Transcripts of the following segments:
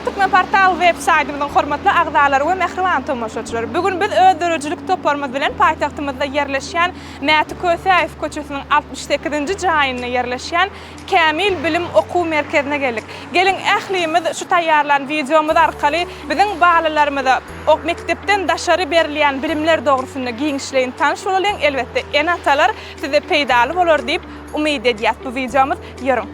Türkmen Portal web-saytymyzyň hormatly agdalary we mehriban tomoşaçylary. Bugün biz öz dörejilik toparmaz bilen paýtagtymyzda yerleşýän Mäti Köseýew köçesiniň 68-nji jaýyna yerleşýän Kämil Bilim Okuw Merkezine geldik. Gelin ählimiz şu taýýarlan videomuz arkaly biziň balalarymyza ok mektepden daşary berilýän bilimler dogrusynda giňişleýin tanyş bolalım. Elbetde en atalar size peýdaly bolar diýip umyt edýäs bu videomuz ýörüň.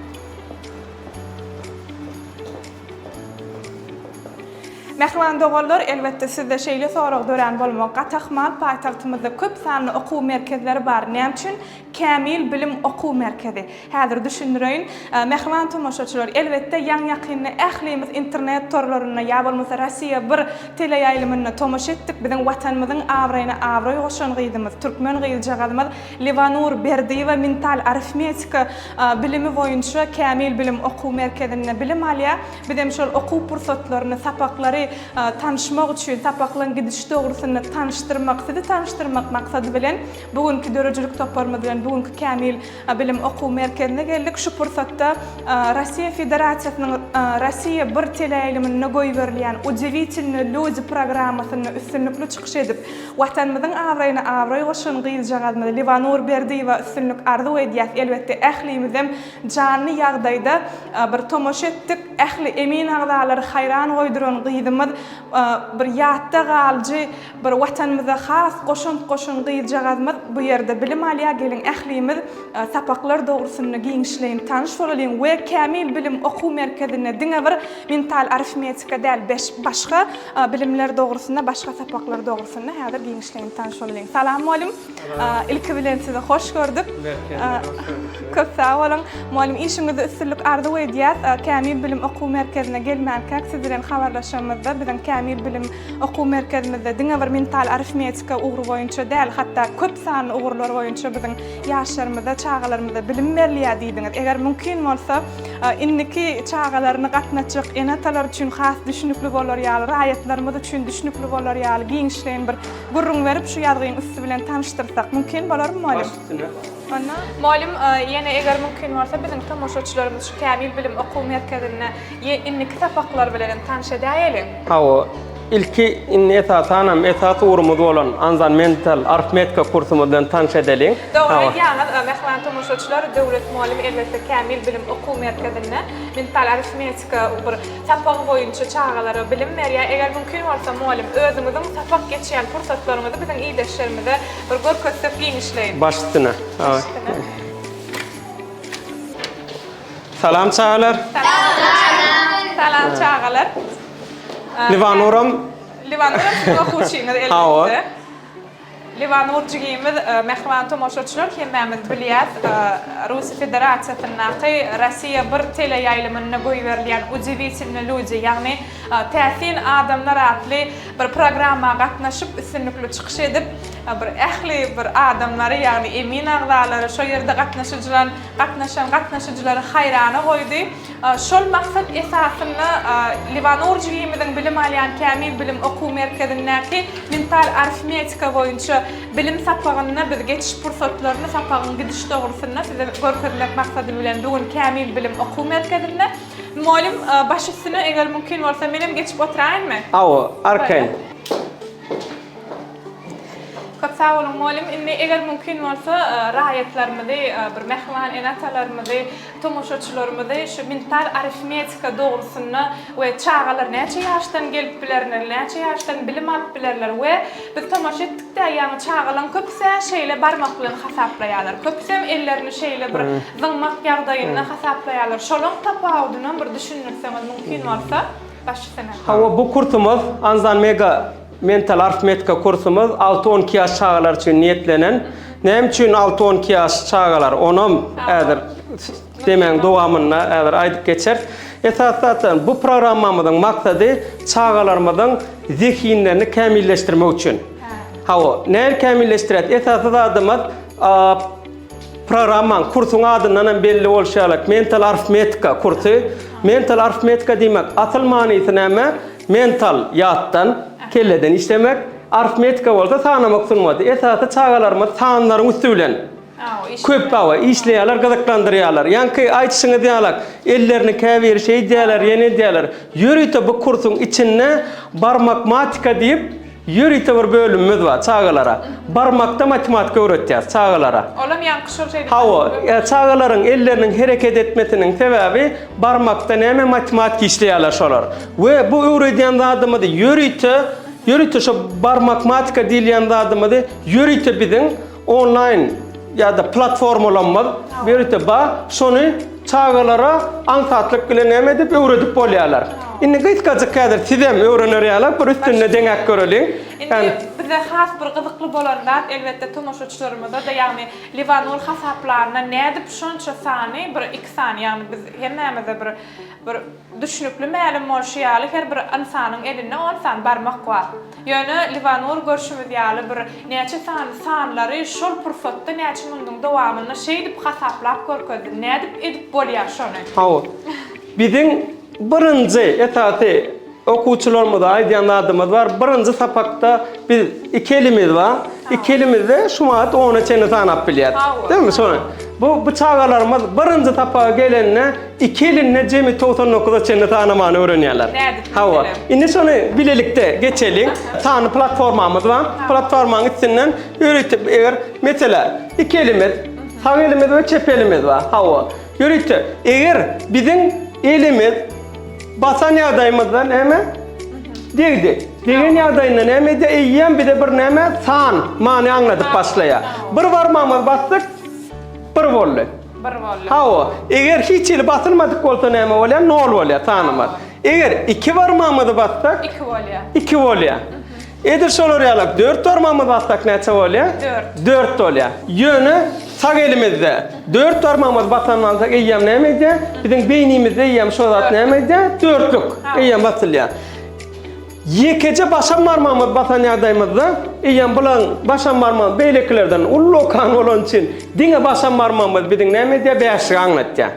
Mehriban dogallar, elbette sizde şeýle sorag dören bolmakga taxman paýtagtymyzda köp sanly okuw merkezleri bar. Näme üçin? Kämil Bilim Okuw Merkezi. Häzir düşündireýin, mehriban tomoşaçylar, elbette ýan ýakynly ählimiz internet torlaryna ýa bolmasa Rossiýa bir teleýaýlymyna tomoşa etdik. Biziň watanymyzyň awraýyna awraý goşan gyýdymyz, türkmen gyýjagymyz Livanur Berdiýewa mental arifmetika bilimi boýunça Kämil Bilim Okuw Merkezine bilim alýar. Bizim şol okuw pursatlaryny, sapaklary tanışmak üçün, sapaklaryň gidiş dogrusyny tanıştyrmak, sizi tanıştyrmak maksady bilen bugünkü dörejilik toparma bilen bugünkü Kämil Bilim Okuw Merkezine geldik. Şu pursatda Rossiýa Federasiýasynyň Rossiýa bir teleýaýlymyna goýberilýän Удивительные люди programmasyny üstünlükli çykyş edip watanymyzyň awraýyna awraý goşan gyýjagymyz Livanur Berdiýewa üstünlük arzu edýär. Elbette ählimizem janly ýagdaýda bir tomoşa etdik. Ähli emin agdalary haýran goýduran gyýdymyz bir ýatda galyjy bir watanymyza has goşan gyýjagymyz bu ýerde bilim alýar. Gelin ählimiz sapaklar dogrusyny giňişleýin tanyş bolalım we Kämil Bilim Okuw Merkezine diňe bir mental arifmetika däl başga bilimler dogrusyna, başga sapaklar dogrusyna häzir giňişleýin tanyş bolalım. Salam muallim. Ilki bilen sizi hoş gördük. Köp sag bolun. Muallim işiňizde üstünlük arzu edýär. Kämil Bilim Okuw Merkezine gelmänkä siz bilen habarlaşamyzda biziň Kämil Bilim Okuw Merkezimizde diňe bir mental arifmetika ugru boýunça däl, hatda köp sanly ugrular boýunça biziň ýaşlarymyzda, çağalarymyzda bilim berilýär diýdiňiz. Eger mümkin bolsa, inniki çağalaryny gatnaçyk, enatalar üçin has düşünükli bolar ýaly, raýatlarymyz üçin düşünükli bolar ýaly giňişleýin bir gurrun berip şu ýazgyň üstü bilen tanıştyrsak mümkin bolarmy muallim? Ana, muallim, ýene eger mümkin bolsa biziň tomoşaçylarymyz şu Kämil Bilim Okuw Merkezine inniki sapaklar bilen tanyş edýäýeli. Hawa ilki esasynam esasy urumuz bolan anzan mental arifmetika kursumyzdan tanyş edelim. Dogry, ýa-ni mehriban tomoşaçylar, döwlet muallim elbette Kämil Bilim Okuw Merkezine mental arifmetika bir sapak boýunça çağalary bilim berýär. Eger mümkin bolsa muallim özüňiziň sapak geçýän pursatlaryňyzy biziň iýdeşlerimize bir görkezip giňişleýin. Başyna. Salam çağalar. Salam çağalar. Livanuram okuwçyňyz elbette. Livanur jigimiz mehriban tomoşaçylar hemmämiz bilýär. Russiýa Federasiýasynyň Rossiýa bir teleýaýlymyna goýberilýän Удивительные люди, ýagny täsin adamlar atly bir programma gatnaşyp üstünlükli çykyş edip bir ähli bir adamlary, ýagny emin agdalary şo ýerde gatnaşyjylary haýrana goýdy. Şol maksat esasyny Livanur jigimiziň bilim alýan Kämil Bilim Okuw Merkezindäki mental arifmetika boýunça bilim sapagyna biz geçiş pursatlaryny sapagyň gidiş dogrusyna size görkezmek maksady bilen bugün Kämil Bilim Okuw Merkezinde muallim başysyny eger mümkin bolsa menem geçip oturaýynmy? Awa, arkaýyn. Köp sag bolun muallim, inni eger mümkin bolsa raýatlarymyzy, bir mehriban enatalarymyzy, tomoşaçylarymyzy şu mental arifmetika dogrusyna we çağalar näçe ýaşdan gelip bilerler, näçe ýaşdan bilim alyp bilerler we biz tomoşa etdik-de ýa-ni çağalan köpse şeýle barmak bilen hasaplaýarlar. Köpsem ellerini şeýle bir zyňmak ýagdaýyna hasaplaýarlar. Şolaň tapawudyna bir düşünürseňiz mümkin bolsa başysyna. Hawa bu kursumuz anzan mega mental arifmetika kursumuz 6-12 ýaş çağalar üçin niýetlenen. Näme üçin 6-12 ýaş çağalar? Onam ädir demeň dowamyna ädir aýdyp geçer. Esasen bu programmamyzyň maksady çağalarymyzyň zehinlerini kämilleşdirmek üçin. Hawa näme kämilleşdiret? Esasy adymyz programmaň kursuň adyndan belli bolşarak mental arifmetika kursy. Mental arifmetika demek asıl manysy näme? Mental ýatdan kelleden işlemek, arifmetika bolsa sanamak sunmady. Esasy çağalarymyz sanlaryň üstü bilen Köp baba işleýärler, gazaklandyrýarlar. Ýanky aýtşyňy diýýarlar, ellerini käbir şey diýýärler, ýene diýýärler. Ýörüýte bu kursuň içinde barmak matematika diýip ýörüýte bir bölümimiz bar çağalara. Barmakda matematika öğretýär çağalara. Olam ýanky şol şeýle. Hawa, çağalaryň elleriniň hereket etmesiniň sebäbi barmakda näme matematika işleýärler şolar. We bu öwredýän zadymy ýörüýte şo barmak matematika diýilýän zadymy ýörüýte biziň online ya da platformalanmaz ýörüýte ba şonu çağalara ansatlyk bilen näme dip öwredip bolýarlar. Indi gysgaça kadar sizem öwrenerýärler, bir üstüne deňek göreliň. Indi bize has bir gyzykly bolanlar elbetde tomoşaçylarymyza da ýagny Livanur hasaplaryna nädip şonça sany bir 2 sany ýagny biz hemmemize bir düşünükli mälim bolşýaly her bir insanyň elinde 10 san barmak bar. Ýöne Livanur görşümüz ýaly bir näçe sanlary şol purfatda näçe mundyň dowamyny şeýdip hasaplap görkezdi. Nädip edip bolýar şonu? Hawa. Biziň birinji etaty okuwçylarymyza aýdýan adamymyz bar. Birinji sapakda biz iki elimiz bar. İki elimizde şumat 10'a çene sanap bilýär. Değil mi şonu? Bu çağalarymyz birinji tapaga gelenne iki elinle jemi 99'a çene tanamany öğrenýärler. Hawa. Indi şonu bilelikde geçelim. Tany platformamyz bar. Platformanyň içinden ýörüýtip eger mesela iki elimiz, sağ elimiz we çep elimiz bar. Hawa. Ýörüýtip eger biziň elimiz basan ýagdaýymyzda näme? Degdi. Degen ýagdaýynda näme de eýýän bir de bir näme san many aňladyp başlaýar. Bir barmagymyz basdyk, bir boldy. Bir boldy. Hawa. Eger hiç il basylmadyk bolsa näme bolýar? 0 bolýar sanymyz. Eger iki barmagymyzy bassak, 2 bolýar. 2 bolýar. Edir şolar ýalak 4 barmagymyzy bassak näçe bolýar? 4 bolýar. Ýöne sağ elimizde 4 barmagymyzy basanmalsak eýýäm näme de? Biziň beýnimizde eýýäm şo zat näme de? 4lük. Eýýäm basylýar. Yekece başam barmağımız basan ýagdaýymyzda eýýäm bulan başam barmagy beýleklerden ullokan bolan için diňe başam barmağımız biziň näme diýär? 5 aňlatýar.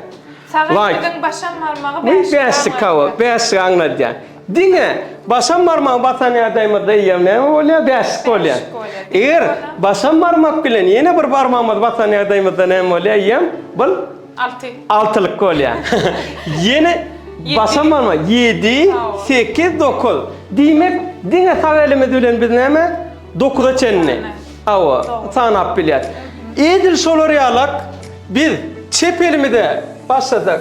Sagatdyň başam barmagy 5 kawa, 5 aňlatýar. Diňe başam barmagy basan ýagdaýymyzda eýýäm näme bolýar? 5 bolýar. Eger başam barmak bilen ýene bir barmağymyz basan ýagdaýymyzda näme bolýar? Eýýäm bul 6 6lyk bolýar. Ýene başam barmak 7, 8, 9. Diýmek, diňe sağ elimiz bilen biz näme? 9'a çenne. Hawa, sanap bilýär. Edil şolar ýalak biz çep elimizde başladyk.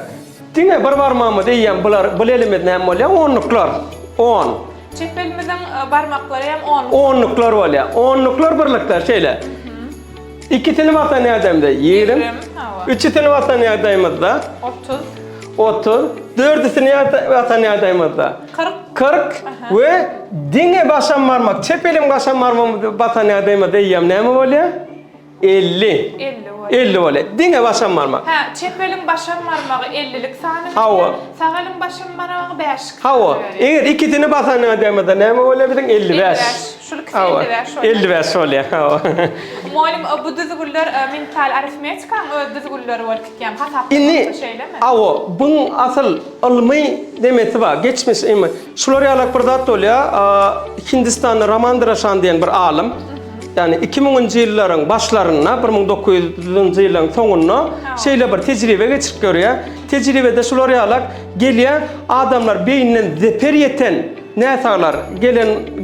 Diňe bir barmagymyz eýýäm bu elimiz näme bolýar? 10lyklar. 10. Çep elimizden barmaklary hem 10 10lyklar bolýar. 10lyklar birlikler şeýle. 2 tane basan ýagdaýymda 20. 3 tane basan ýagdaýymyzda 30. 4 tane basan ýagdaýymyzda 40 ve diňe başam barmak, çep elim başam barmagy basan ýagdaýymda eýýäm näme bolýar? 50. 50 bolýar. Diňe başam barmak. Ha, çep elim başam barmagy 50lik sany. Hawa. Sağ elim başam barmagy 5. Hawa. Eger iki tane basan ýagdaýymda näme bolýar biziň? 55. Şulyk 55. 55 bolýar. Hawa. Moýlym bu düzgünler mental aritmetika düzgünler bolýar. Hasap şeýlemi? Hawa, buň asıl ilmi demesi bar. Geçmiş şular ýalak bir zat bolýar. Hindistanda Ramandrashan diýen bir alim. Yani 2000-nji ýyllaryň başlaryna 1900-nji ýyllaryň soňuna şeýle bir tejribe geçirip görýär. Tejribede şular ýalak gelýär, adamlar beýninden zeper ýeten näsalar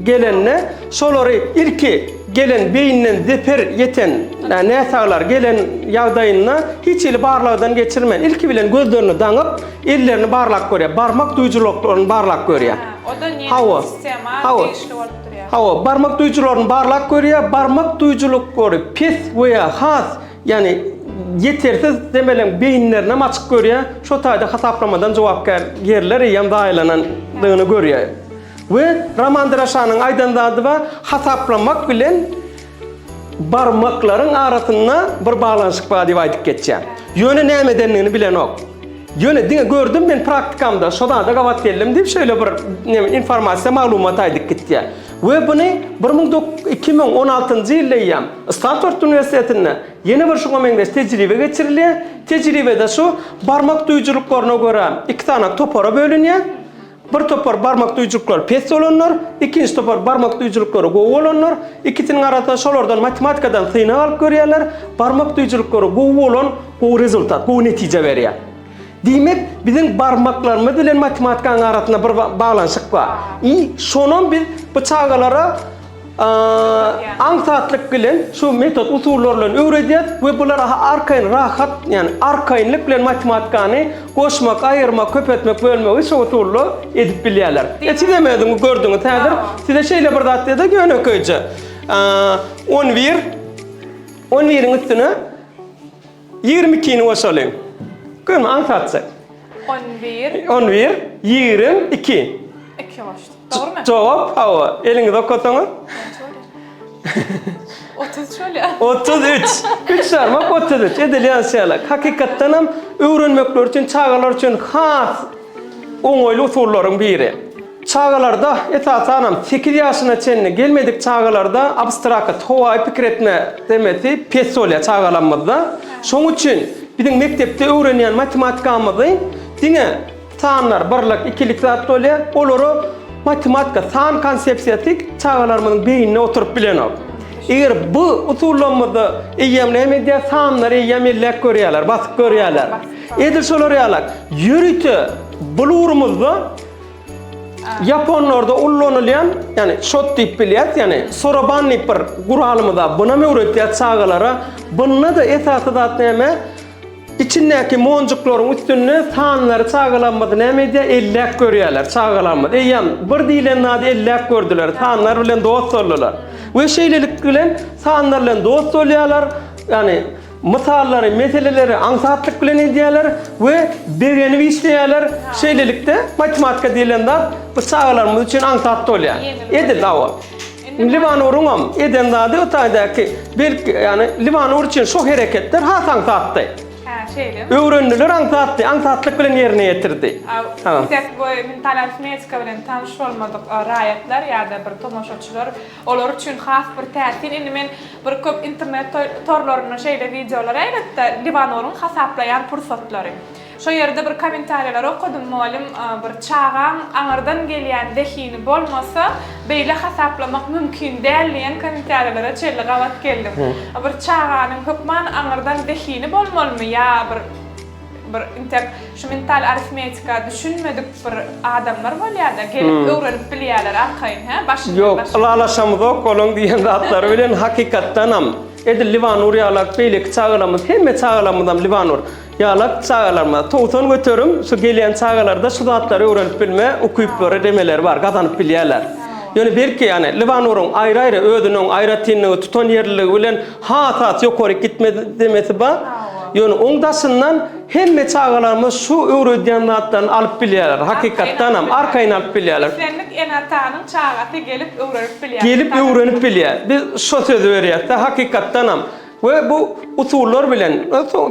gelenne şolary ilki gelen beýninden zeper ýeten näsalar gelen ýagdaýyna hiç il barlagdan geçirmen. İlki bilen gözlerini daňyp, ellerini barlak görýär, barmak duýjuluklaryny barlak görýär. O da niýet sistema işli bolup durýar. Hawa, barmak duýjularyny barlak görýär, barmak duýjuluklary pes we has, yani yetersiz demelen beýinlerine açyk görýär. Şo taýda hasaplamadan jogapkar yerler ýam daýlanandygyny görýär. Ve Ramandrashanyň aýdandagy we hasaplamak bilen barmaklaryň arasynda bir balanşyk bar diýip aýdyp geçýär. Ýöne nämedenligini bilen ok. Ýöne diňe gördüm men praktikamda, şoda da gawat geldim diýip şöyle bir informasiýa maglumat aýdyp gitdi. We buny 2016-njy ýylda ýam Stanford Üniversitetinde ýene bir şoňa meňdeş tejribe geçirilýär. Tejribede şu barmak duýjuluklaryna görä 2 tane topara bölünýär. bir topar barmak duyuculuklar pes olanlar, ikinci topar barmak duyuculukları gow olanlar, ikisinin arasında şolardan matematikadan sıyna alıp görýärler, barmak duyuculukları gow olan gow rezultat, gow netije berýär. Demek bizim barmaklarımız bilen matematikanın arasında bir bağlanşık var. Şonun biz bu çağalara ansatlık bilen şu metot usullarla öğreteceğiz ve bunlar arkayın rahat yani arkayınlık bilen matematikanı koşmak, ayırmak, köpetmek, bölmek şu usulla edip bilýärler. Siz demedim gördüňiz häzir. Size şeýle bir zat dedi göne köýje. 11'in üstüne 22'ni oşalyň. Görme ansatsak. 11, 22. 2 başdı. Doğru mu? Cevap hava. Elinizi okutsanız. 30 şöyle. 33. 3 sarmak 33. Edilýän şeýle. Hakykatdan hem öwrenmekler üçin, çağalar üçin has oňoýly usullaryň biri. Çağalarda esasen 8 ýaşyna çenine gelmedik çağalarda abstrakt howa pikir etme demeti pes bolýar çağalarymyzda. Şoň üçin bizim mektepde öwrenýän matematikamizy diňe sanlar, birlik, ikilik zat bolýar. Olary matematika san konsepsiýasy çağalarymyzyň beýnine oturup bilenok. Eger bu usullarymyzy eýemlemede sanlar eýemellek görýärler, basyp görýärler. Edil şolar ýalak. Ýürüte bulurumyzda Japonlarda ullanylýan, yani şot tip bilýär, yani Soroban bir guralymyzda buna öwretýär çağalara. Bunda da esasy zat näme? İçindeki moncuklaryň üstüne sanlary çağalanmady näme diye ellek görýärler çağalanmady. Eýem bir diýilen nady ellek gördüler. Sanlar bilen dost boldular. We şeýlelik bilen sanlar bilen dost bolýarlar. Yani misallary, meseleleri ansatlyk bilen edýärler we begenip işleýärler. Şeýlelikde matematika diýilen zat bu çağalarymyz üçin ansatly bolýar. Edil dawa. Libanurun eden zady o taýdaki yani Libanur üçin şu hereketler has ansatly. Öwrendiler ansatlyk bilen ýerine ýetirdi. Tek bu mental aritmetika bilen tanış bolmadyk raýatlar ýa-da bir tomoşaçylar olar üçin has bir täsir. Indi men bir köp internet torlaryna şeýle videolar aýratda Libanurun hasaplayan pursatlary. Şo ýerde bir kommentariýalar okudum, muallim bir çağan aňardan gelýän dehini bolmasa beýle hasaplamak mümkin däl diýen kommentariýalara çelle gawat geldim. Bir çağanyň hukman aňardan dehini bolmalymy ýa bir şu mental aritmetika düşünmedik bir adamlar bolýar-da gelip öwrenip bilýärler arkaýyn, başyndan. Yok, alalaşamyz ok bolan diýen zatlar bilen hakykatdan ham edil Libanur ýalak beýlik çağalarymyz hemme çağalarymyzdan Libanur ýalak çağalarymyz towtan götürüm şu gelýän çağalarda şu zatlary öwrenip bilme, okuýup bir demeler bar, gazanyp bilýärler. Yani belki yani Libanurun ayrı ödünün ayrıtını tutan yerligi bilen hatat ýokary gitmedi demesi bar. Yani ondaşından hemme çağalarımız şu öwredýän zatdan alıp bilýärler. Hakykatdan hem arkaýyn alıp bilýärler. Senlik enatanyň çağaty gelip öwrenip bilýär. Gelip öwrenip bilýär. Biz şu söz berýärdi, hakykatdan hem ve bu usullar bilen,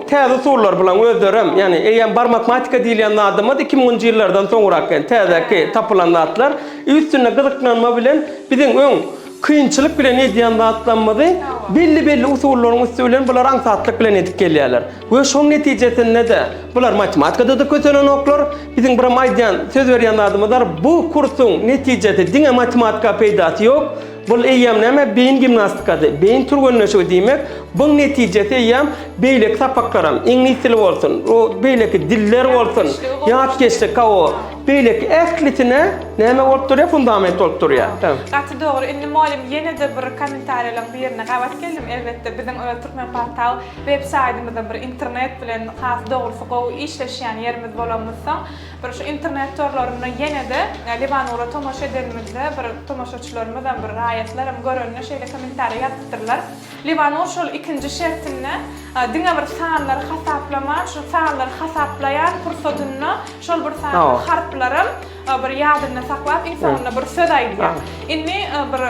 täze usullar bilen özlerem, yani eýem bar matematika diýilen adamlar 2010-njy ýyllardan soňrak täzeki tapylan zatlar üstüne gyzyklanma bilen biziň öň kıyınçılık bilen edýän zatlanmady belli usullaryň üstünden bular ansatlyk bilen edip gelýärler. We şoň netijesinde de bular matematikada da kötelen oklar, biziň bir aýdýan söz berýän adamlar bu kursyň netijesi diňe matematika peýdasy ýok. Bul eýem näme beýin gimnastikady, beýin turgenleşigi diýmek, bu netijesi eýem beýlek sapaklaram, ingliz dili bolsun, o beýlek diller bolsun, ýatkeşlik kawo, beýlek äklitine näme bolup durýar, fundament bolup durýar. Gaty dogry. Indi muallim ýene-de bir kommentariýalaryň birine gawat geldim. Elbetde biziň Türkmen portal web saytymyzda bir internet bilen has dogrusy gowy işleşýän ýerimiz bolamysa, bir şu internet torlaryna ýene-de Libanura tomoşa edilmede bir tomoşaçylarymyzdan bir raýatlar hem görünýär şeýle kommentariýa ýazdylar. Libanur şol ikinji şertinde diňe bir sanlary hasaplamak, şu sanlary hasaplaýan pursatyna şol bir sanly harflary bir ýadyna saklap insanyna bir söz aýdýar. Indi bir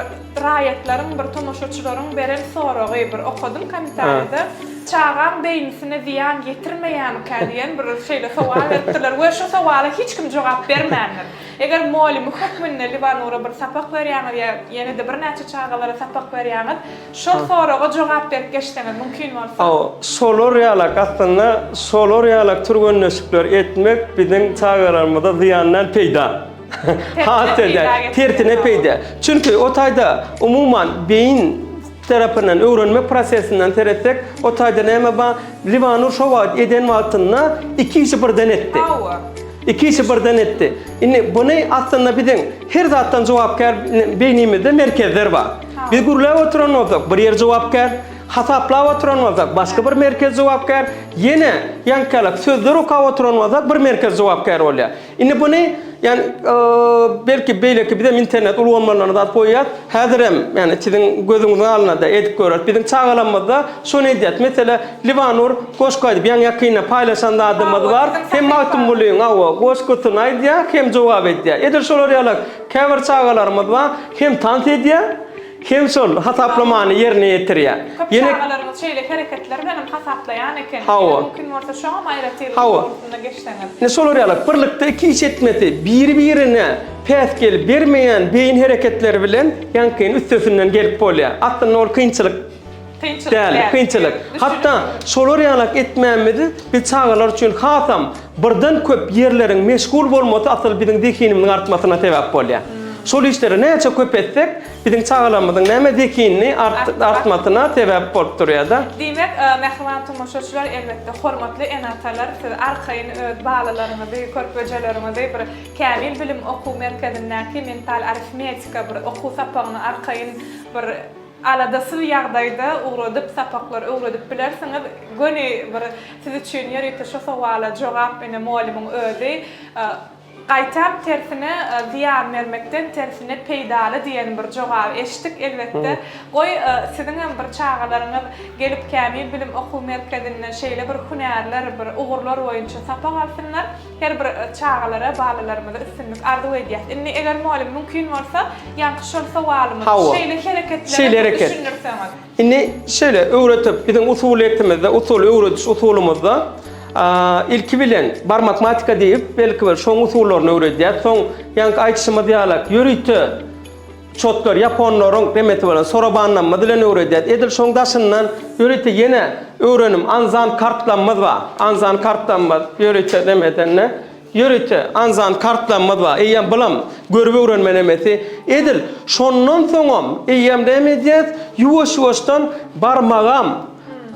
raýatlaryň, bir tomoşaçylaryň beren soragy bir okudum kommentariýada. Çağan beýnisine ziýan getirmeýän diýen bir şeýle sowal etdiler. We şu sowala hiç kim jogap bermändir. Eger muallim hukmyny Libanura bir sapak berýär ýa ýene-de bir näçe çağalara sapak berýär, şol soraga jogap berip geçdeňiz mümkin bolsa. Solar ýalak aslında solar ýalak turgenleşikler etmek biziň çağalarymyzda ziýandan peýda. Hatırda tertine peyda. Çünkü o tayda umuman beyin tarafından öğrenme prosesinden teretsek o tayda neme ba Livanur şova eden altına 2 işi birden etti. 2 işi birden etti. Şimdi bunu aslında bizim her zattan cevapkar beynimizde merkezler var. Biz gurulaya oturan olsak bir yer cevapkar, hasaplaya oturan olsak başka bir merkez cevapkar, yine yankalık sözler okuya oturan olsak bir merkez cevapkar oluyor. Şimdi bunu yani belki belki bizim internet ulgamalarına da koyuyor. Hazırım yani sizin gözünüzün alına da edip görür. Bizim çağalanmada şunu ediyat. Mesela Livanur koşkoydu. Bir yakınına paylaşan da adımız var. Hem maktum buluyorsun. Ava koşkutun aydiya hem cevap ediyor. Edir şolar yalak. Kever çağalarımız var. Hem tant ediyor. Hem sol hasaplamanı yerine getiriyor. Köp çağalarımız şeyle hareketler benim hasaplayan eken. Mümkün varsa şu an ayrıtıyla doğrultusunda geçseniz. Ne sol oraya birlikte 2 iş etmesi, birbirine pes gelip vermeyen beyin hareketleri bilen yankıyın üstesinden gelip oluyor. Aslında o kıyınçılık. Hatta sol oraya etmemizi bir çağalar için hasam birden köp yerlerin meşgul olması asıl bizim zihnimizin artmasına sebep oluyor. Sol işleri neyse köp etsek, bizim çağalarımızın neme zihnini artmasına sebep olup duruyor da. Demek, mehriban tomoşaçılar elbette hormatly enatalar, siz arkayın bağlalarını, körpöcelerimi bir kamil bilim oku merkezindeki mental aritmetika bir oku sapağını arkayın bir aladasıl yağdayda uğradıp sapaklar uğradıp bilersiniz, gönü bir siz için yarıta şu suala cevap ene muallimin öyle qaytap tersine ziyan vermekten tersine peydalı diyen bir cevap eşittik elbette. Koy sizin bir çağalarınız gelip kamil bilim oku merkezinden şeyle bir hünerler, bir uğurlar oyuncu sapak alsınlar. Her bir çağalara bağlılarımızı üstünlük arzu ediyat. Inni eğer muallim mümkün varsa yankı şol savalımız şeyle hareketleri düşünürseniz. Inni şöyle öğretip bizim usuliyetimizde, öğretiş usulümüzde ilki bilen barmak matika deyip belki bir şoň usullarını öğretýär. Soň ýa-ni aýtışyma diýalak ýörüýte çotlar Japonlaryň demeti bilen sorabanlanma bilen öğretýär. Edil şoň daşyndan ýörüýte ýene öwrenim anzan kartlanmaz ba. Anzan kartlanmaz ýörüýte demedenne ýörüýte anzan kartlanmaz ba. Eýem bilam görüp öwrenme demeti. Edil şondan soňam eýem demedýär ýuwaş-ýuwaşdan barmagam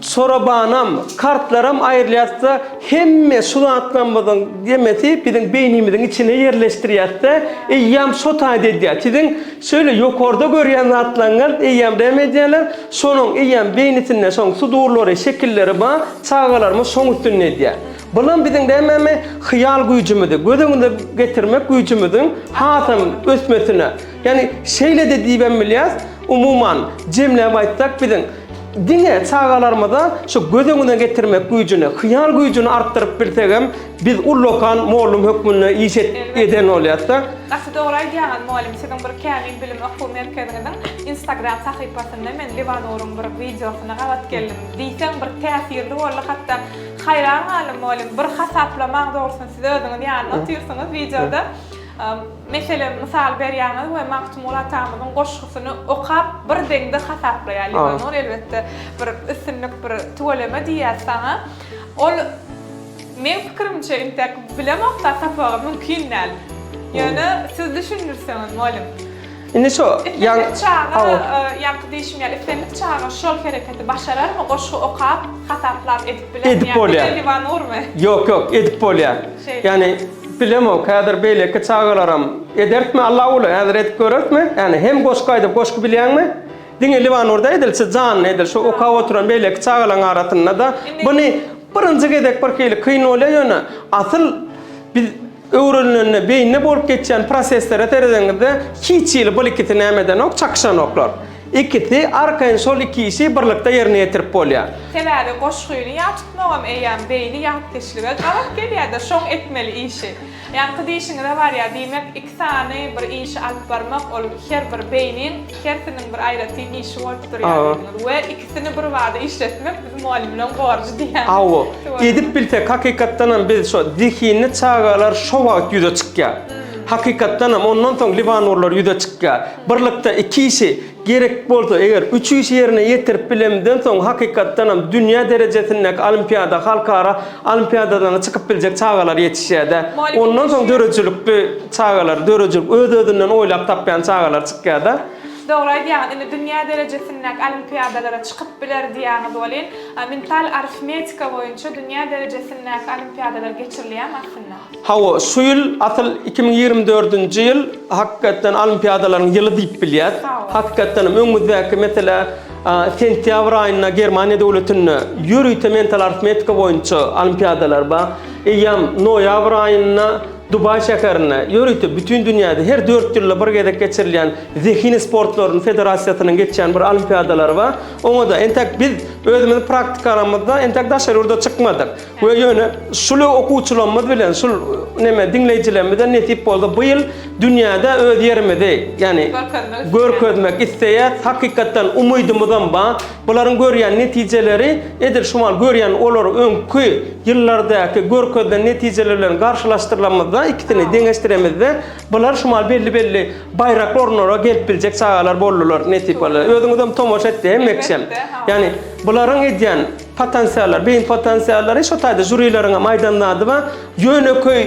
sorabanam, kartlaram aýrylýatsa hemme sulatlanmadan demeti bizim beynimizin içine yerleştirýärse eýem şotaýdy edýär. Sizin şöyle ýokarda görýän zatlaryňyz eýem demedýärler, şonuň eýem beynitinde şoň sudurlary, şekilleri ba, çağalarymyz şoň üstüne edýär. Bulan bizim dememi hyýal güýjümidi, gözüňizde getirmek güýjümidin hasam ösmesine. Yani şeýle de diýen bilýäs, umuman jemläp aýtsak bizim dine çağalarımda şu gözüňize getirmek güýjüni, hyýal güýjüni artdyryp bilsegem, biz ullokan muallum hökmüne iş eden bolýarsa. Aslında oraya diýen muallim sizin bir kamil bilim oku merkezinden Instagram sahypasynda men Livanur'un bir videosyna gabat geldim. Diýsem bir täsirli bolla hatda hayran galyp muallim bir hasaplamak dogrusyny siz özüňiz ýa-ni otyrsyňyz videoda. Mesela misal berýäňiz we maktumulatamyzyň goşgusyny okap bir deňde hasaplaýar Livanur elbette bir üstünlük bir tuwalama diýärsäňe ol men pikirimçe intek bilemek da sapagy mümkin näl. Ýöne siz düşünürseňiz muallim. Indi şo ýa-ni diýişmýär, üstünlük çağa şol hereketi başararmy goşgu okap hasaplap edip bilen Livanurmy? Yok, edip bolýar. Yani bilemok, häzir beýleki çağalaram edertmi Allah uly, häzir edip görürtmi? Yani hem goşgaýdy, goşgu bilýärmi? Diňe Livanurda edilse jan edil, şu oka oturan beýleki çağalaryň arasynda da buny birinji gedek bir keýle kyn bolýar ýöne. Asyl biz öwrenlenne beýinne bolup geçen proseslere teredeňizde hiç ýyl bu ikisi nämeden ok çakşan oklar. İkisi arkayn sol iki işi birlikte yerine getirip bolýar. Sebäbi goşguýny ýa tutmagam eýem beýni ýa teşlige garap gelýär-de şoň etmeli işi. Ýa-ni diýişiňizde bar ýa diýmek ikisany bir işi alyp barmak ol her bir beýnin hertiniň bir aýraty işi bolup durýar. We ikisini bir wagtda işletmek bizim muallimler gorjy diýär. Awo. Edip bilsek hakykatdan biz şo zihinni çağalar şo wagt ýüze çykýar. Hakykatdan ondan soň Livanurlar ýüze çykýar. Birlikde iki işi gerek bolsa eger 3 iş yerine yetirip bilemden soň hakykatdan hem dünya derejesindäki olimpiada, halkara olimpiadadan çykyp biljek çağalar yetişýärdi. Ondan soň dörejülükli çağalar, dörejülük öz-özünden oýlap tapýan çağalar çykýarda. Doğru diýen, dünya derejesindäki olimpiyadalara çykyp biler diýäňiz bolen, mental arifmetika boýunça dünya derejesindäki olimpiyadalar geçirilýär aslında. Hawa şu ýyl asıl 2024-nji ýyl hakykatdan olimpiyadaların ýyly diýip bilýär. Hakykatdan öňümüzdäki mesela sentýabr aýyna Germaniýa döwletinde ýürüýte mental arifmetika boýunça olimpiyadalar bar. Eýem noýabr aýyna Dubai şäherine ýörüýte bütün dünýäde her 4 ýylda bir gezek geçirilýän zehini sportlaryň federasiýasynyň geçýän bir olimpiyadalar bar. Oňa da entek biz özümiň praktikalarymyzda entek daşary urda çykmadyk. Bu ýöne şuly okuwçylarymyz bilen şul neme dinleýijilerimizden netip boldy. Bu ýyl dünýäde öz ýerimizi, ýani görkezmek isleýär. Hakykatdan umydymyzdan bar. Bularyň görýän netijeleri edil şumal görýän olar öňkü ýyllardaky görkezlen netijeler bilen garşylaşdyrylamyzda ikisini deňeşdiremizde bular şumal belli bayrak ornora gelip biljek çağalar bolurlar netip bolar. Özüňizden tomoş etdi hemmeksem. Yani bularyň edýän potensiallar, beyin potensiallary şo taýda jürileriňe maýdanlady we ýöneköy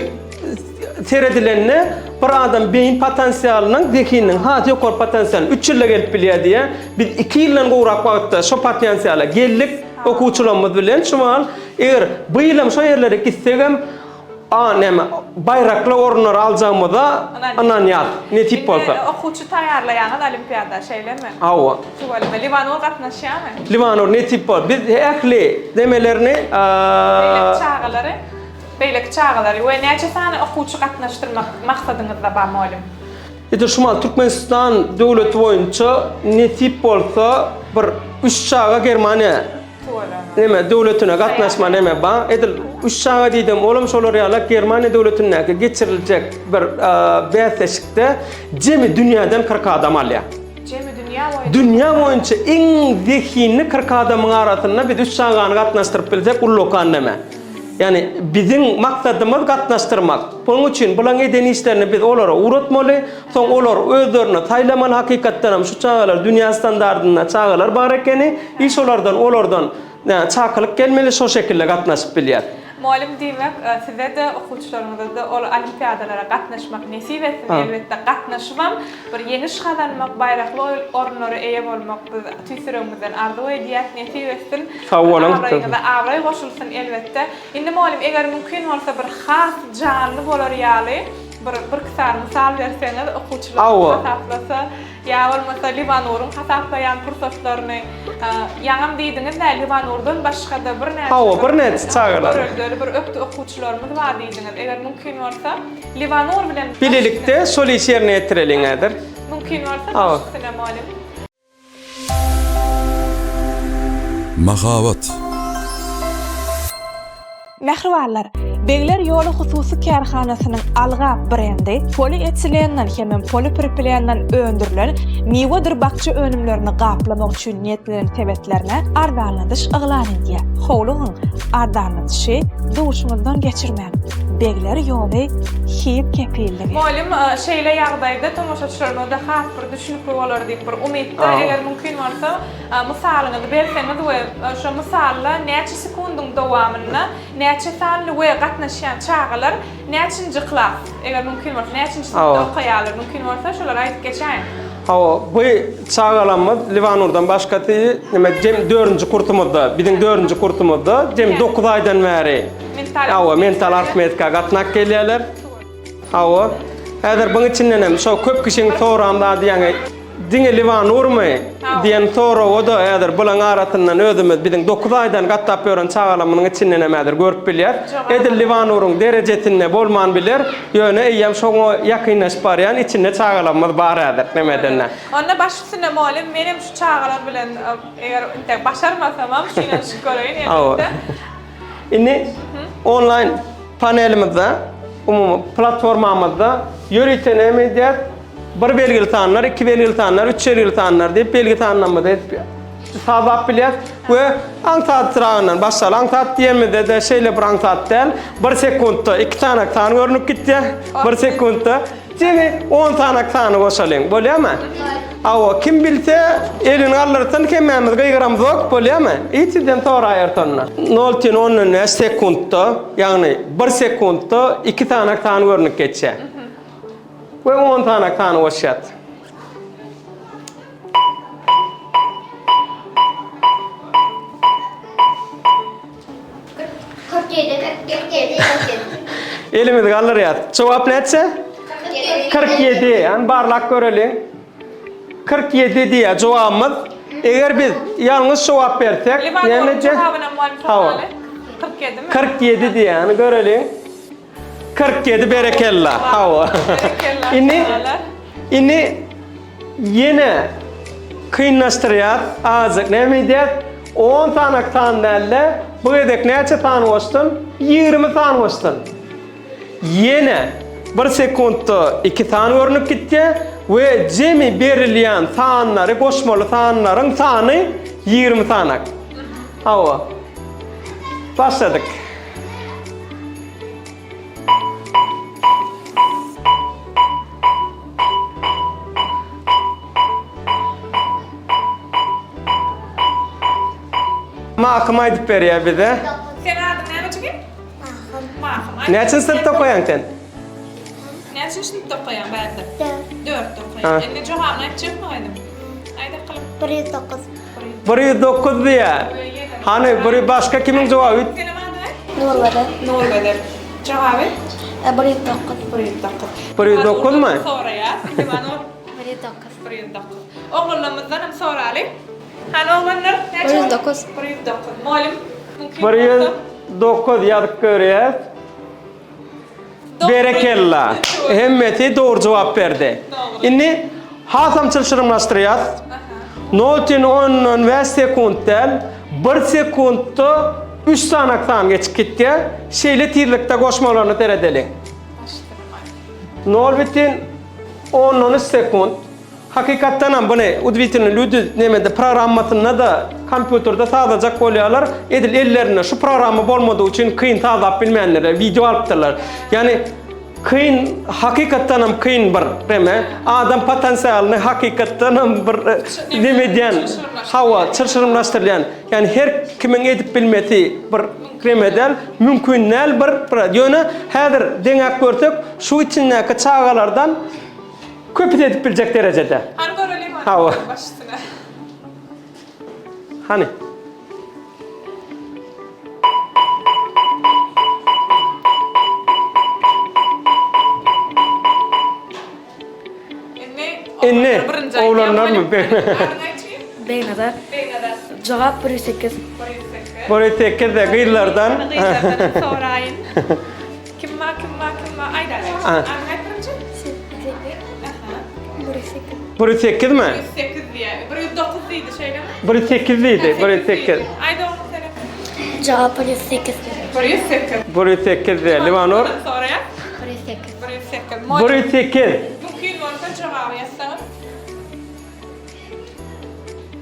seredilenine bir adam beyin potensialının zekinin hat ýokary potensialini 3 ýylda gelip bilýär diýe. Biz 2 ýyldan gowrak wagtda şo potensiala geldik okuwçylarymyz bilen şumal eger bu ýylam şo ýerlere gitsegem neme bayrakly orunlar aljagymyza anan ýat netip bolsa. Okuwçy taýýarlaýan olimpiada şeylermi? Hawa. Şuwalma Livanur gatnaşýarmy? Livanur netip bol. Biz ähli demelerini beýlek çağalar we näçe sany okuwçy gatnaşdyrmak maksadyňyzda bar malum? Edir şumal Türkmenistan döwleti boýunça netip bolsa bir 3 çağa Germaniýa neme döwletine gatnaşma neme bar. Edil 3 çağa diýdim, olam şolar ýaly Germaniýa döwletine geçiriljek bir bäsleşikde jemi dünýäden 40 adam alýar. Jemi dünýä boýunça. Dünýä boýunça iň zehini 40 adamyň arasynda biz 3 çağany gatnaşdyryp biljek ullokan neme. Yani bizim maksadımız gatnaşdyrmak. Bunun için bulan eden işlerini biz olara uğratmaly, soň olar özlerini taýlamaly hakykatdan şu çağalar dünýä standardyna çağalar bar ekeni, iş olardan çakylyk gelmeli şo şekilde gatnaşyp bilýär. Malum diýmek, size de okuwçylaryňyzda ol olimpiadalara gatnaşmak nesip etsin, elbetde gatnaşmam, bir ýeňiş kazanmak, bayrakly orunlara eýe bolmak biz tüýsüregimizden arzu edýäs, nesip etsin. Awray goşulsun elbetde. Indi malum eger mümkin bolsa bir has janly bolar ýaly, bir kısar misal berseňiz okuwçylar hasaplasa, ýa bolmasa Livanurun hasaplayan pursatlaryny ýaňam diýdiňiz-de Livanurdan başga da bir näçe çağalar. Bir öpdi okuwçylarymyz bar diýdiňiz. Eger mümkin bolsa Livanur bilen bilelikde şol iş ýerine ýetireliňizdir. Mümkin bolsa şuna malum. Mahavat. Mehribarlar, Begler ýoly hususy kärhanasynyň Alga brendi foli etilenler hemem foli prepelenden öndürülen miwa dyrbakçy önümlerini gaplamak üçin niyetlenen tebetlerine ardanladyş yglan edýär. Howlugyň ardanladyşy duşuňyzdan geçirmek. Begler ýoly hip kepilligi. Malum şeýle ýagdaýda tomoşaçylarymyzda has bir düşünip bolar diýip bir umytda eger mümkin bolsa mysalyňyzy berseňiz we şo mysalla näçe sekundyň dowamyna näçe sanly we gatnaşýan çağalar näçinji klas eger mümkin bolsa näçinji okaýarlar mümkin bolsa şolar aýdyp geçäň. Hawa bu çağalamyz Livanurdan başgaty neme jem 4-nji kurtumyzda, biziň 4-nji kurtumyzda jem 9 aýdan bäri mental arifmetika gatnak gelýärler. Hawa häzir buň içinden hem şo köp kişiň soramda diýen diňe Livanurmy diýen sora o da häzir bulan aratyndan özümiz biziň 9 aýdan gatap ýören çağalamynyň içinden hem häzir görüp bilýär. Edil Livanuryň derejesinde bolman biler, ýöne eýem şoňa ýakynlaşyp barýan içinde çağalamyz bar häzir nemedenler. Onda başysyna malum menem şu çağalar bilen eger başarmasam şeýle şükürleýin elbetde. Indi online panelimizde, platformamızda ýörüýten emedýät bir belgili sanlar, 2 belgili sanlar, 3 belgili sanlar diýip belgi tanlamada sabap bilýär we aňsat sıragynyň başlaly aňsat diýemede de şeýle bir aňsat däl 1 sekundda 2 tanak san görünüp gitdi. 1 sekundda jemi 10 tanak sany goşalyň. Bolýarmy? Awa kim bilse elini alırsan kemmemiz gıygıramız yok bolýarmy? İçiden toğra ayartanlar. 0,10 sekundda, yani 1 sekundda 2 tane tan görünüp geçe. Ve 10 tane tan oşat. Elimiz alır ya. Cevap netse? 47. Yani barlak görelim. 47 diye cevabımız. Eğer biz yalnız cevap versek, Livanur cevabına muhalif olmalı. 47 mi? 47 diye yani görelim. 47 berekella. Hava. Ini yine kıyınlaştırıyor. Azık ne miydi? 10 tane tanelle bu edek neçe tane olsun? 20 tane olsun. Yine 1 sekundda 2 tane görünüp gitti ve cemi berilýän tanlary, goşmaly tanlaryň sany 20 tane. Hava. Başladık. Mahkama edip berýär bize. Sen adın näme çekin? Mahkama. Näçin sınıfta koyan sen? Näçin sınıfta koyan bäde? 4 koyan. Ende jogabını açyp koydum. Aýda kılıp. 109 diye. Hani bir başka kimin cevabı? Senin adın? Nurbedir. Cevabı? 109 mu? Sonra ya. Livanur. 109. Oğullarımızdan hem soralı. Hani oğullar ne? 109. 109. Muallim. Mümkün. 109 yazıp görüyor. Berekella. Hemmeti doğru cevap verdi. Şimdi hasam çalışırımlaştırıyor. 0,10 ve sekundel 1 sekundda 3 tane tan geçip gitti. Şeyle tirlikte koşmalarını teredelim. 0,10 sekund. Hakikaten ham bunu udvitini lüdü nemede programmatını da kompüterde sağlayacak bolýarlar. Edil ellerine şu programı bolmadığı için kıyın sağlap bilmeyenlere video alıptırlar. Yani kıyın hakikaten ham kıyın bir deme. Adam potansiyalini hakikaten ham bir nemeden hava çırşırımlaştırılan. Yani her kimin edip bilmesi bir kremedel mümkün nel bir yönü hazır deňek görsek şu içindeki çağalardan köpüt edip bilecek derecede. Hani görelim Hava. başına. Hani? Enne oğlanlar mı? Beynadar. Cevap 108. Burayı tekke de gıyırlardan. Sorayın. Kimma. Ayda. Anlayıp 108 mi? 108 diye. 109 idi şeyle mi? 108 idi. 108. Ayda onu senin. Cevap 108. 108. 108 diye. Livanur. Sonra ya? 108. 108. Mümkün olsa cevabı yazsanız.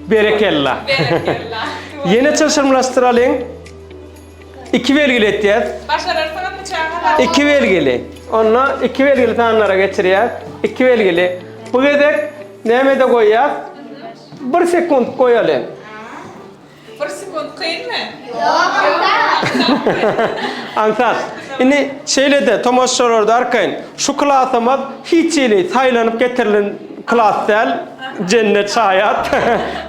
Berekella. Berekella. Yeni çalışırımlaştıralım. 2 belgili ettiyiz. Başlarırsanız bıçağına 2 belgili. Onunla 2 belgili tanlara geçiriyor. 2 belgili. Bu gedek nemede koyuyor. 1 sekund koyalım. 1 sekund kıyın mı? Ansat. Şimdi şeyle de Tomas sorordu arkayın. Şu klasımız hiç ili saylanıp getirilen klas değil. Cennet hayat.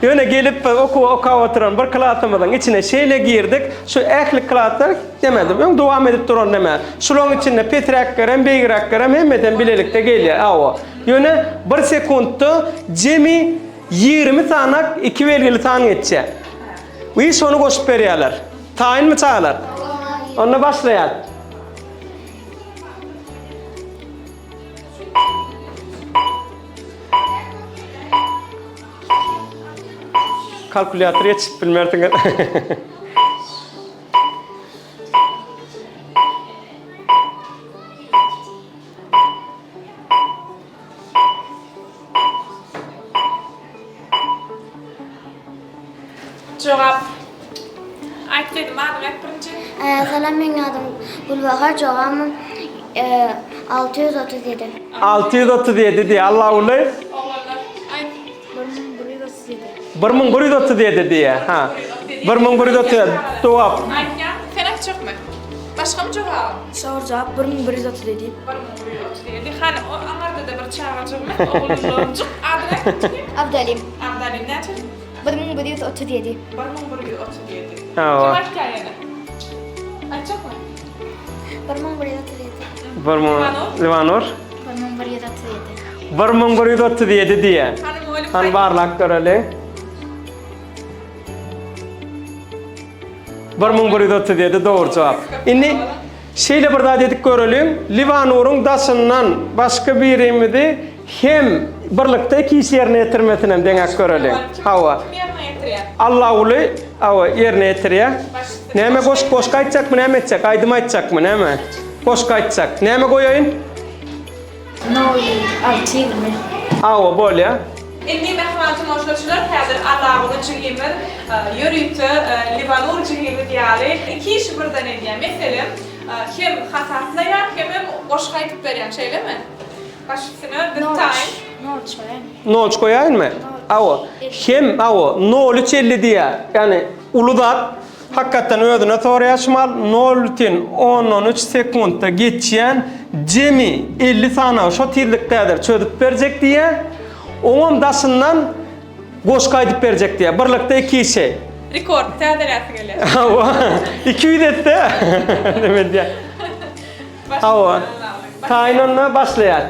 Yöne gelip oku oturan bir klasımızın içine şeyle girdik. Şu ehli klaslar demedim. Ben devam edip duran deme. Şunun içinde petrek kerem, beygrak kerem hemmeden bilelikte geliyor. Awa. Yöne 1 sekundda cemi 20 tane 2 belgili tane geçecek. Bu iş onu koşup veriyorlar. Tayin mi çağırlar? Onunla başlayalım. Kalkülatör geçip bilmerdin. Cevap. Aytledim adım birinci. Salam, benim adım Gülbahar. Cevabım 637. 637 diye Allah ulayı. Oğlanlar. 1137 diye. Ha. 1137 cevap. Aytgan, sen açıkmı? Başka mı cevap? Doğru cevap 1137. 1137. Hani o anarda da bir çağıracağım. Oğlum adı ne? Abdalim. Abdalim ne açık? 1137. 1137. Kim Ha. açkan yani? Açık mı? 1137. Livanur. 1137. 1137 diye. Hani öyle Han barlak görelim. 1137 doğru cevap. Inni şeyle bir daha dedik görelim. Livanur'un daşından başka bir emidi hem birlikte iki iş yerine yetirmetinden denek görelim. Hava. Allah ulu hava yerine yetiriyor. Neme koş kaçacak mı neme edecek? Aydım açacak mı neme? Koş kaçacak. Neme koyayım? No, al-20. Hava böyle. Inni mehmantum hoşlaşılar hazır Allah'ın cihimir yürütü Livanur cihimi diyarı iki iş birden ediyor. Mesela hem hasatlaya hem boş kayıtıp veren şeyle mi? Başısını the time. Noç koyayım mı? Hava. Hem hava 0,50 diye. Yani uludat hakikaten ödüne doğru yaşmal 0,13 sekundda geçen cemi 50 saniye şu tirliktedir çödüp verecek diye onun daşından boş kaydıp verecek diye. Birlikte iki şey. Rekord, tədələrə gəlir. Hava. 200 etti. Demek diye. Hava. Kaynonla başlayar.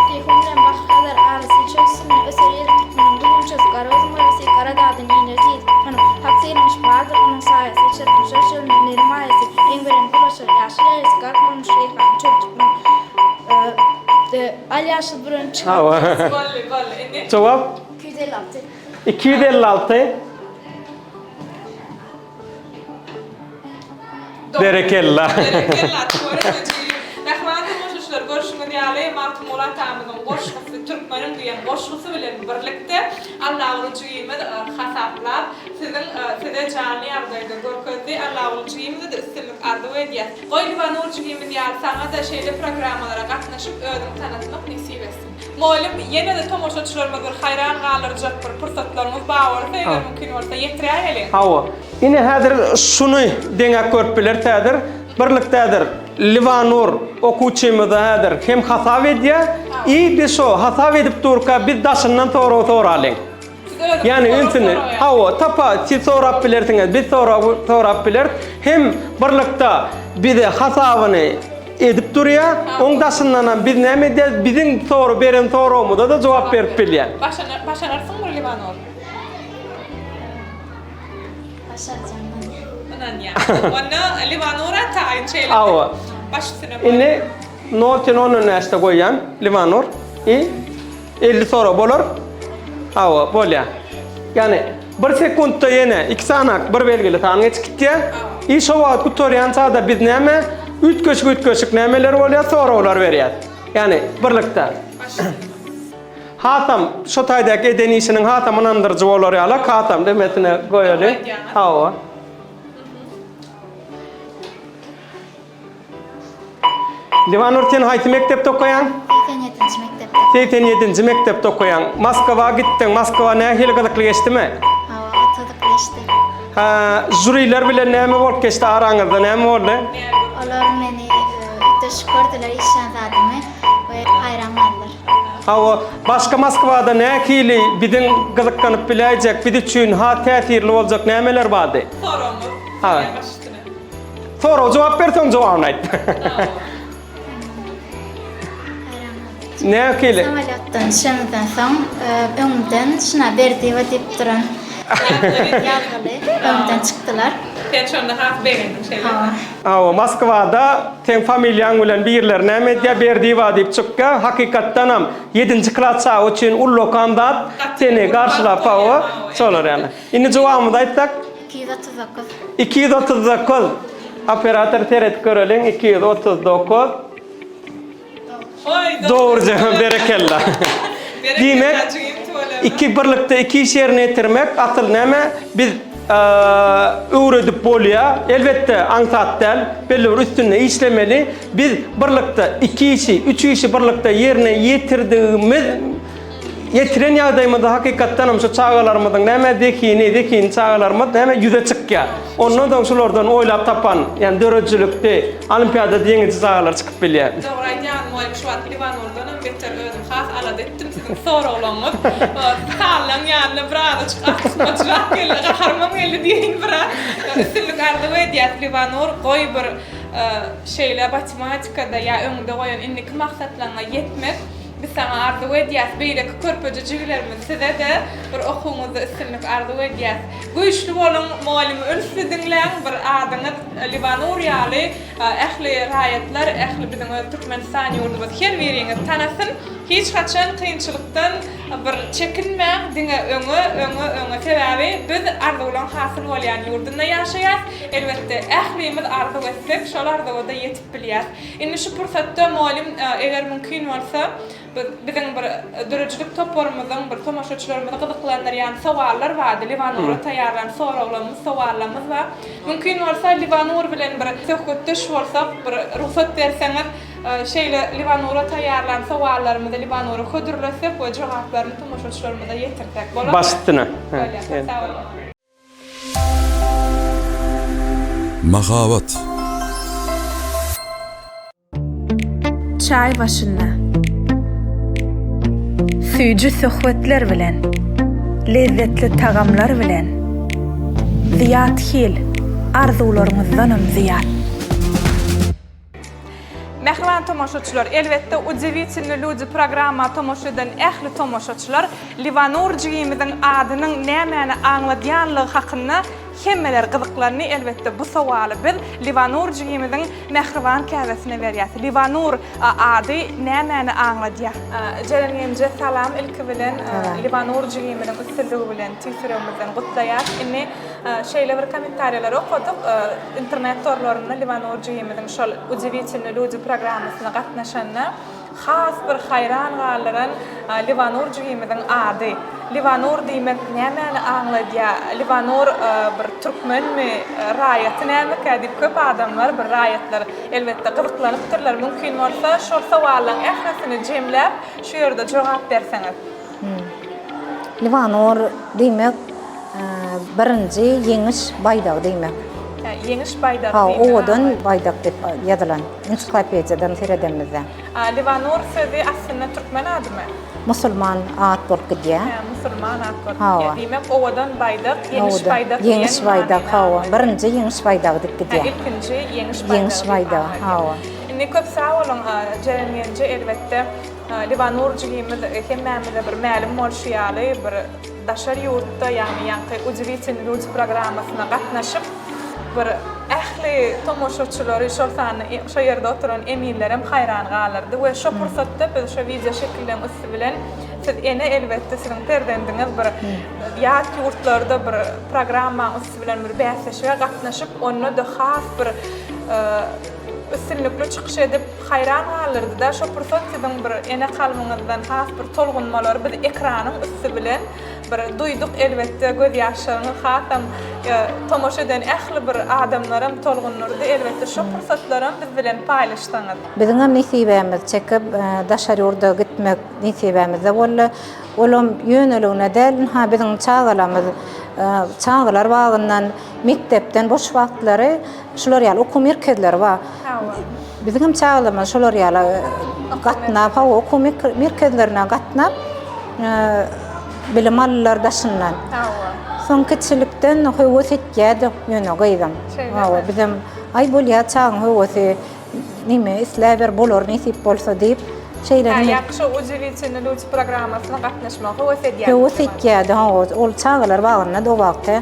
Tehumdan başkalar ağrısı çöksün, öseriyle tutmanın bulun çözük arozun varısı karadağdın iğneciyiz. Hanım, haksıymış bazı onun sayesi, çırpmış öşürünün nirmayesi, engirin bulaşır, yaşlı yarısı, kalkmamış reyhan, çöpçükmün. Ali yaşlı burun çıkar. Hava. Vallahi, indi. Cevap 256. 256. Berekella. Berekella, doğru. Mehmantum hoşlaşılar, görüşme diyarı, Martı Murat Amid'in boşluğu, Türkmen'in diyen boşluğu bilen birlikte Allah'ın cihimi hasaplar, size canlı yardaydı, görküldü, Allah'ın cihimi de üstünlük ardı ve diye. Koy Livanur cihimi diyar, sana da şeyde programlara katlaşıp ödüm tanıtmak nasip etsin. Malum yine de tam hoşlaşılarıma bir hayran kalıracak bir fırsatlarımız bağırsa, eğer mümkün olsa yetireyelim. Hava. Yine hadir şunu denek körpüler tadır. Birliktedir. Livanur okuçımı da hadir. Hem hata ediyor. İyi de şu hata edip durka bir daşından doğru alın. Yani intini hava tapa ti sorap bilirsiniz. Bir sorap bilir. Hem birlikte bir de hasabını edip duruyor. On daşından bir ne de bizim soru veren sorumuza da cevap verip biliyor. Başararsın mı Livanur? Başaracağım. Anan ya. Onu Livanur'a tayin şeyler. Hava. Başısına Ini notin onun näste koyan Livanur. 50 soru bolur. Hava bolya. Yani bir sekundda yine 2 sanak bir belgili tan geçikti. İş o vaat kutoryan da biz näme ütköşük nämeler bolya sorular berýär. Yani birlikte. Hatam şu taýdak eden işinin hatamınandır jogolary ala hatam demetine goýaly. Hava. Livanur sen haýsy mektepde okuyan? 87. mektepte. 87. mektepde okuyan. Moskova gittin. Moskova nähili gyzykly geçdimi? Hava atladık geçti. Ha, jüriler bilen näme bolup geçdi araňyzda näme boldy? Onlar beni ütüş gördüler işten zadımı ve hayran kaldılar. Hawa başka Moskovada nähili bidin gyzykkanyp biläjek, bid üçin ha täsirli boljak nämeler bardy? Sorumuz. Ha. Başısına. Soru jogap bersen jogabyny aýt. Nähili? Samolyottan şundan soň öňümden şuna berdi ve dip duran yazgılı öňümden çıktılar. Sen şunda haf beğendin şeyler. Hawa Moskovada sen familýaň bilen birler näme diýe berdi we dip çykka hakykatdan ham 7-nji klassa üçin ullu kandidat seni garşylap hawa solar ýaly. Indi jogapmy da aýtsak 239. 239 operator teret görelim 239 Oy, doğru cevap berekella. Demek iki birlikte iki iş yerine yetirmek asıl näme biz öwredip bolýar. Elbetde aňsat däl, belli bir üstünde işlemeli. Biz birlikde 2 işi, 3 işi birlikde yerine yetirdiğimiz yetiren ýagdaýymyzda hakykatdan şu çağalarymyň näme dekini çağalarymyz näme ýüze çykýar. Ondan da şolardan oýlap tapan, ýani dörejilikde olimpiada diýeniňi çağalar çykyp bilýär. Doğru aýdýan moýly şu wagt Liwanurdan beter özüm has alada etdim sizin soraglaryňyz. Talan ýanyna biraz atmak geldi, gaharmam geldi diýen bir üstünlük ardy edýär Liwanur goý bir şeýle matematikada ýa öňde goýan indiki maksatlaryňa ýetmek. Biz sana ardı edýäs, beýleki körpejiklerimiz size de bir okuwňyzda üstünlük ardy edýäs. Güýçli bolan muallimi ölçüdiňler bir adyňyz Liwanur ýaly ähli raýatlar, ähli biziň Türkmenistan ýurdubyz her biriňiz tanasyn. Hiç haçan kynçylykdan bir çekinmäň, diňe öňe sebäbi biz ardy bolan hasyl bolýan ýurdunda ýaşaýas. Elbetde ählimiz ardy etsek, şol ardyda ýetip bilýär. Indi şu pursatda muallim eger mümkin bolsa bizim bir dörejilik toparymyzyň bir tomaşaçylarymyzy gyzyklandyrýan sowallar bardy. Liwanura taýýarlan sowallarymız bar. Mümkin bolsa Liwanur bilen bir söhbetdeş bolsak, bir ruhsat berseňiz, şeýle Liwanura taýýarlan sowallarymyzy Liwanura hödürlesek we jogaplaryny tomaşaçylarymyza ýetirdik. Bolar. Bastyna. Mahavat. Çay başına. Süýjü söhbetler bilen, lezzetli tagamlar bilen, ziyat hil, arzularymyzdanam ziyat. Mehriban tomoşaçylar, elbetde Udivительные люди programma tomoşa eden ähli tomoşaçylar Liwanur jigimiziň adynyň nämäni aňladýanlygy hakynda hemmeler gyzyklanny. Elbetde bu sowaly biz Liwanur jigimiziň mehriban käbesine berýäs. Liwanur ady nämäni aňladýar? Jelenimje salam ilki bilen Liwanur jigimiziň üstünligi bilen tüýsüremizden gutlaýar. Inni şeýle bir kommentariýalar okuduk. Internet torlaryna Liwanur jigimiziň şol Udivительные люди programmasyna gatnaşanlar has bir hayran gallaran Liwanur jigimiziň ady. Liwanur diýmek nämäni aňladýar? Liwanur bir türkmenmi, raýaty näme kädip köp adamlar bir raýatlar elbetde gyzyklanıpdyrlar. Mümkin bolsa şol sowallaryň ählisini jemläp şu ýerde jogap berseňiz. Liwanur diýmek birinji ýeňiş baýdag diýmek. Ýeňiş baýdag. Ha, odan baýdak dep ýazylan. Ensiklopediýadan seredemizden. Liwanur sözi aslında türkmen adymy. Musulman at bolup gidýär. Musulman at bolup gidýär. Diýmek owadan baýdak, ýeňiş baýdak. Ýeňiş baýdak, ha. Birinji ýeňiş baýdag dip gidýär. İlkinji ýeňiş baýdag, ha. Indi köp sağolun jelenýänje elbetde Liwanur jigimiz hemmemize bir ma'lum bolşýaly, bir daşar ýurtda, ýani Udivительные люди programmasyna gatnaşyp bir ähli tomoşaçylary şol sany şo ýerde oturan eminlerem hayran galardy we şo pursatda biz şo video şekillen üstü bilen siz ene elbetde siziň perdendiňiz bir ýat ýurtlarda bir programma üstü bilen bir bäsleşige gatnaşyp onu da has bir üstünlükli çykyş edip hayran galardy da şo pursat siziň bir ene kalmaňyzdan has bir tolgunmalary biz ekranyň üstü bilen bir duyduk elbetde göz ýaşlaryny hatam tomoşa eden ähli bir adamlarym tolgunlurdy elbetde şo pursatlarym biz bilen paýlaşdyňyz. Biziň hem nisibämiz çekip daşar ýurda gitmek nisibämizde bolla. Olam ýöneligine däl ha biziň çağlar bagyndan mektepden boş wagtlary şular ýaly okuw merkezleri bar. Biziň hem çağlarymyz şular ýaly gatnap okuw merkezlerine gatnap bilim allar daşyndan. Soň kiçilikden höwes etýärdi ýöne gaýdam. Bizim ay bolýar çağın höwesi nime isläber bolar nesip bolsa diýip şeyler. Ýakşy Udivительные люди programmasyna gatnaşmak höwes edýär. Höwes etýärdi, ol çağlar bagynda da wagtda.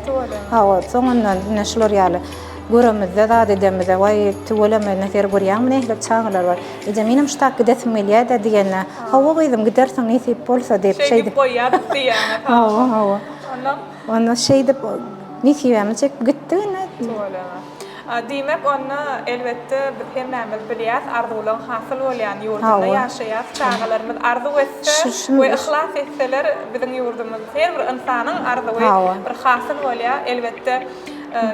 Soňundan şular ýaly göremizde da dedemizde way tuweleme näher görýärmi nähle çağlar bar. Menem ştak gidesim gelýär da diýenler. Hawa gaýdym gidersiň nesip bolsa diýip şeydi. Boýap diýär. Ona şeyde nisibämiz çek gitdi. Demek onu elbette biz hemmemiz bilýäs, arzuwlaryň hasyl bolýan ýurdunda ýaşaýar, çağalarymyz arzu etse we ihlas etseler biziň ýurdumyz her bir insanyň arzuwy bir hasyl bolýar. Elbette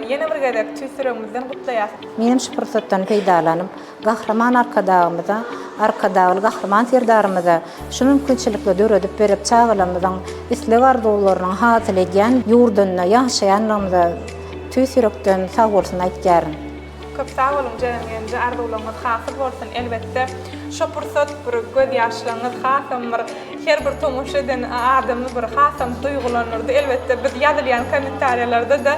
ýene bir gedek tüýsürüňizden gutlaýar. Menim şu pursatdan peýdalanyp, gahraman arkadagy gahraman serdarymyza şu mümkinçilikle döredip berip çağalarymyzyň isleg arzuwlaryny hasyl edýän ýurdunda ýaşaýanlarymyza tüýsürekden sag bolsun aýtýaryn. Köp sağ olun canım, ýa-da arzuwlaryňyz hasyl bolsun. Elbette şu pursat bir göz ýaşlaryňyz hasam bir her bir tomosha eden adamy bir hasam duýgulanyrdy. Elbette biz ýazylýan kommentariýalarda da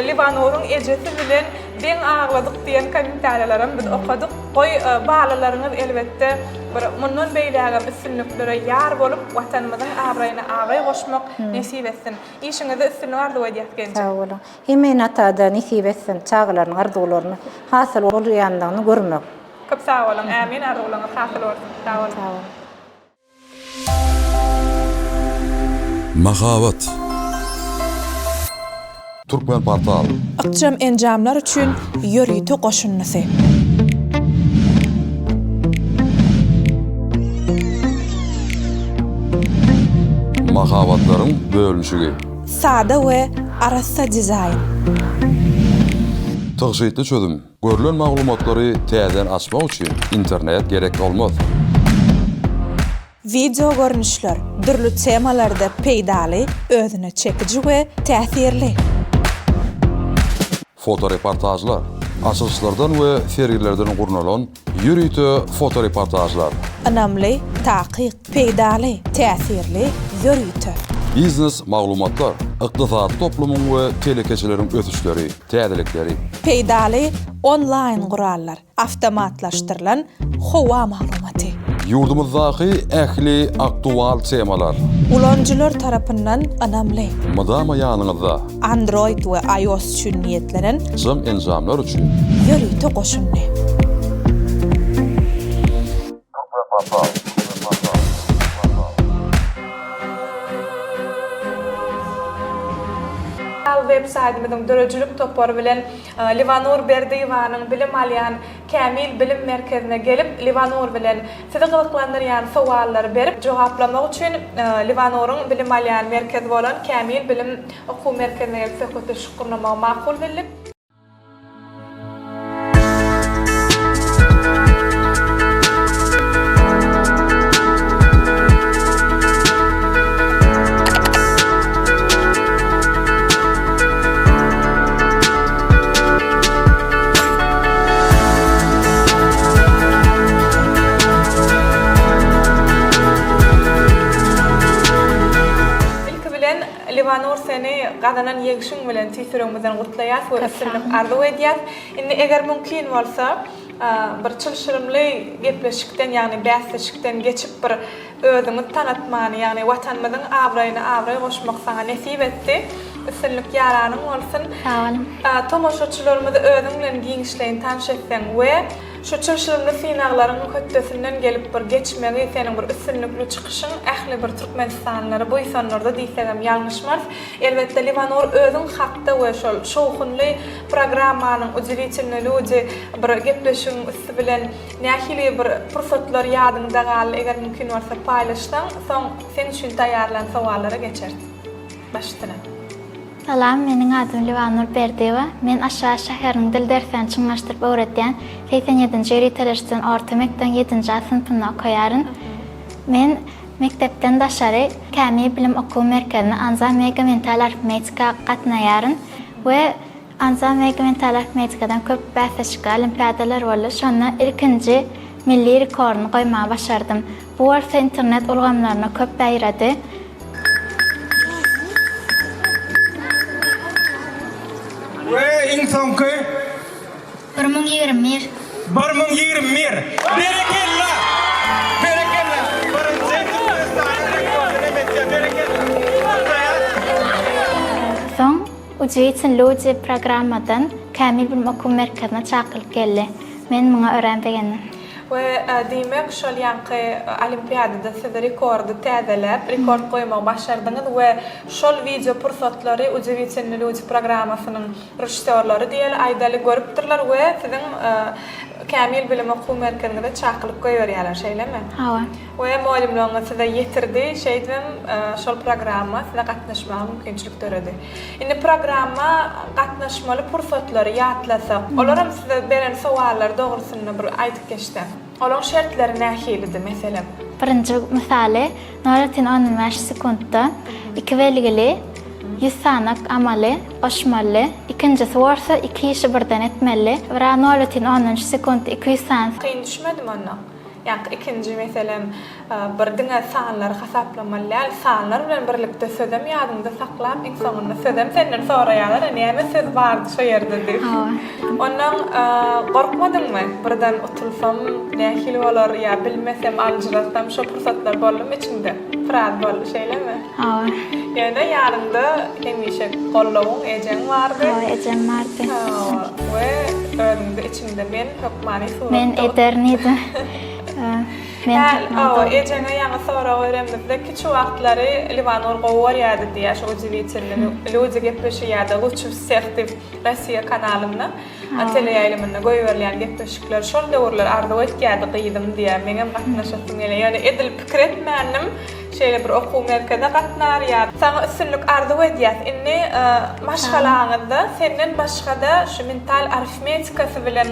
Liwanoryň ejesi bilen deň agladyk diýen kommentariýalary biz okadyk. Goý balalaryňyz elbette bir mundan beýläge üstünliklere ýar bolup watanymyzyň abraýyna agay goşmak nesip etsin. İşiňizde üstünlük arzuw edýär. Sağ olun. Hemen atada nesip etsin çağalaryň arzuwlaryny hasyl bolýandygyny görmek. Köp sağ olun. Amin. Arzuwlaryňyz hasyl bolsun. Sağ olun. Mahavat Türkmen portal Akşam enjamlar üçün ýörüýti goşunnysy. Mahavatlaryň bölünşigi. Sada we arassa dizayn. Tygşytly çözüm. Görülen maglumatlary täzen açmak üçin internet gerek bolmaz. Video görnüşler dürlü temalarda peýdaly, özüne çekici we täsirli. Fotoreportajlar, açılışlardan we sergilerden gurnalan ýürüýti fotoreportajlar. Önemli, taqiq, peýdaly, täsirli ýörüýti. Biznes maglumatlar, ykdysady toplumyň we telekeçileriň ösüşleri, täzelikleri. Peýdaly online gurallar, avtomatlaşdyrylan howa maglumaty. Ýurdumyzdaky ähli aktual temalar. Ulanjylar tarapyndan önemli. Madama ýanyňyzda Android we iOS üçin niýetlenen jam enjamlar üçin ýörüýti goşunny. Website-myzyň dörejülük topary bilen Liwanur Berdiýewanyň bilim alýan Kämil bilim merkezine gelip Liwanur bilen sizi gylyklandyrýan sowallary berip jogaplamak üçin Liwanuryň bilim alýan merkezi bolan Kämil bilim okuw merkezine gelip söhbetde şukurlamak makul bilip Liwanur seni gazanan ýegişiň bilen tüýsüreňizden gutlaýar we üstünlik arzuw edýär. Indi eger mümkin bolsa, bir çylşyrymly gepleşikden, ýagny bäsleşikden geçip bir özüňi tanatmany, ýagny watanymyzyň abraýyna abray goşmak saňa nesip etdi. Üstünlik ýaranyň bolsun. Sağ olun. Tomoşaçylarymyzy özüň bilen giňişleýin tanış etsen we şu çylşyrymly synaglaryň höttesinden gelip bir geçmegi senin bir üstünlikli çykyşyň ähli bir Türkmenistanlary bu insanlarda diýsegem ýalňyşmaz. Elbette Liwanur özüň hakda we şol şowhunly programmanyň ujiritçiligi bir gepleşiň üstü bilen nähili bir pursatlar ýadynda gal eger mümkin bolsa paýlaşsaň, soň sen üçin taýýarlan sowallara geçer. Başladyk. Salam, meniň adym Liwanur Berdiýewa. Men Aşağı şäheriniň dil derslerini çyňlaşdyryp öwretýän 87-nji ýyly telefon orta mekden 7-nji synpyna okaýaryn. Men mektepden daşary Kämil bilim okuw merkezine Anzam mental aritmetika gatnaýaryn we Anzam mental aritmetikadan köp bäsleşik olimpiadalar boldy. Şonda ilkinji milli rekorduny goýmagy başardym. Bu wagtda internet ulgamlaryna köp bäýredi. Ve insankı 2021. 2021. Berekella. Berekella. Soň ujiritsin loji programmadan Kämil bilim okuw merkezine çakylyp geldi. Men muňa öğrenmegendim. Ve demek şol yankı olimpiyadada siz rekordu täzelep, rekord koymak başardınız ve şol video pursatları Ucevitsinli programmasının rejissörleri diýeli aýdaly görüpdirler we sizin Kamil Bilim Okuw Merkezinde çakylyp goýberýärler şeýlemi? Hawa. We muallimleriniz size yetirdi, şeýdem şol programma size gatnaşmagy mümkinçilik töredi. Indi programma gatnaşmaly pursatlary ýatlasa, olaram size beren sowallar dogrusyny bir aýdyp geçdi. Olaň şertlери nähilidir meselem? Birinci misaly, Nuratin 15 sekundda 2 belgili 100 sanak amaly oşmaly. İkincisi bolsa 2 işi birden etmeli. Bira Nuratin 10 sekund 200 sanak. Kıyın düşmedim ona. Yani ikinci meselem bir diňe sanlar hasaplamaly, sanlar bilen birlikde sözdem ýadynda saklap, iň soňunda sözdem senden soraýarlar, näme söz bardy şo ýerde diýip. Ondan gorkmadyňmy? Birden utulsam nähili bolar ýa bilmesem aljyratsam şo pursatlar boldum içinde. Fraz boldy şeýlemi? Hawa. Ýa-da ýarynda hemişe gollawyň ejeň bardy. Hawa ejem bardy. We önümde içinde men hökmany surat. Men edernidi. Ejeňe ýa-da sonra öýrenmekde ki şu wagtlary Livanur gowy ýa-da diýär şo Ucevitsinli люди gepleşýärdi. Luçu sektiv Rossiya kanalyna teleýaýlymynda goýberýän gepleşikler şol döwürler arda ötýärdi gyýdym diýär. Meňem gatnaşasym gele. Ýani edil pikir etmänim. Şeýle bir okuw merkezine gatnar ýa. Saňa üstünlük arda edýär. Inni maşgalaňyzda senden başga-da şu mental aritmetikasy bilen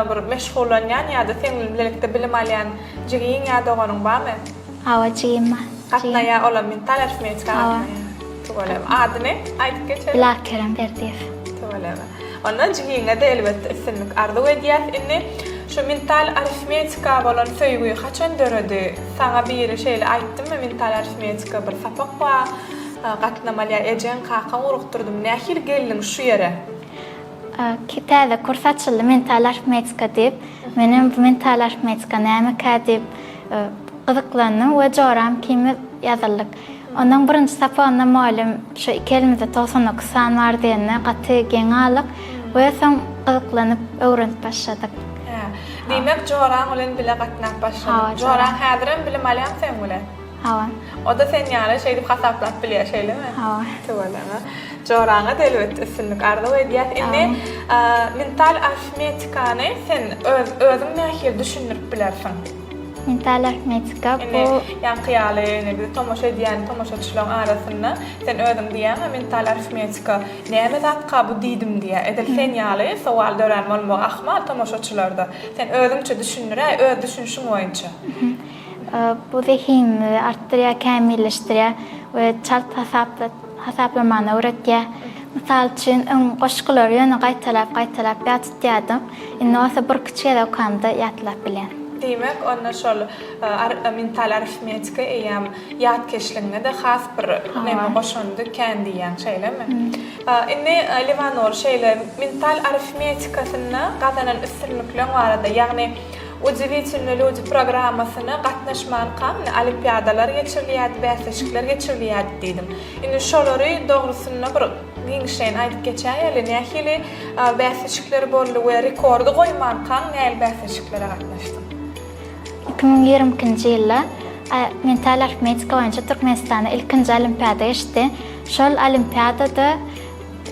bir meşgulanýan ýa-da senin birlikde bilim alýan jigiň ýa-da oganyň barmy? Hawa jyma. Gatnaýa ola mental aritmetika. Tugalem. Adyny aýdyp geçelim. Bilak Kerem Berdiýew. Tugalem. Ondan jigiňe de elbetde üstünlük arda edýär. Inni şu mental aritmetika bolan söýgüýi haçan döredi? Saňa biri şeýle aýtdymmy mental aritmetika bir sapak bar, gatnamalýar ejen kakan urukdurdum. Nähil geldiň şu ýere? Kitaba kurs açyldy mental aritmetika diýip, menem bu mental aritmetika näme diýip gyzyklandym we joram kimi ýazarlyk. Ondan birinji sapanda muallim şu kelimede 99 san bar diýende gaty geň alyk we soň gyzyklanyp öwrenip başladyk. Demek joran bilen bile gatnap başladyk. Joran häziren bilim alýan sen bilen. Hawa. O da sen ýaly şeýdi hasaplap bilýär şeýlemi? Hawa. Tugalama. Jorana da elbetde üstünlük arda edýär. Indi mental aritmetikany sen özüň nähili düşünürip bilersiň? Mental aritmetika bu yani qiyaly, ne bir tomoşa edýän, tomoşaçylaryň arasynda sen özüň diýän mental aritmetika näme zatka bu diýdim diýär. Edil sen ýaly sowal dören bolmak ahmal tomoşaçylarda. Sen özüňçe düşünýär, öz düşünşiň boýunça. bu zihni arttırýar, kämilleşdirýär we çalt hasaplamany öwretýär. Misal üçin goşgulary ýöne gaýtalap ýatdym. Indi osa bir kiçik okanda ýatlap bilen. Demek onda şol mental aritmetika eýam ýatkeşligine de has bir näme goşandy kendi ýan şeýlemi? Indi Livanur şeýle mental aritmetikasyna gazanan üstünlükler barada, ýagny Ucevitsinli programmasyna gatnaşman kan olimpiyadalar geçirilýär, bäsleşikler geçirilýär diýdim. Indi şolary dogrusyna bir giňişen aýdyp geçýär, nähili bäsleşikler boldy we rekordy goýman kan näil bäsleşiklere gatnaşdym. 2020-nji ýylda mental aritmetika boýunça Türkmenistanda ilkinji olimpiada geçdi. Şol olimpiadada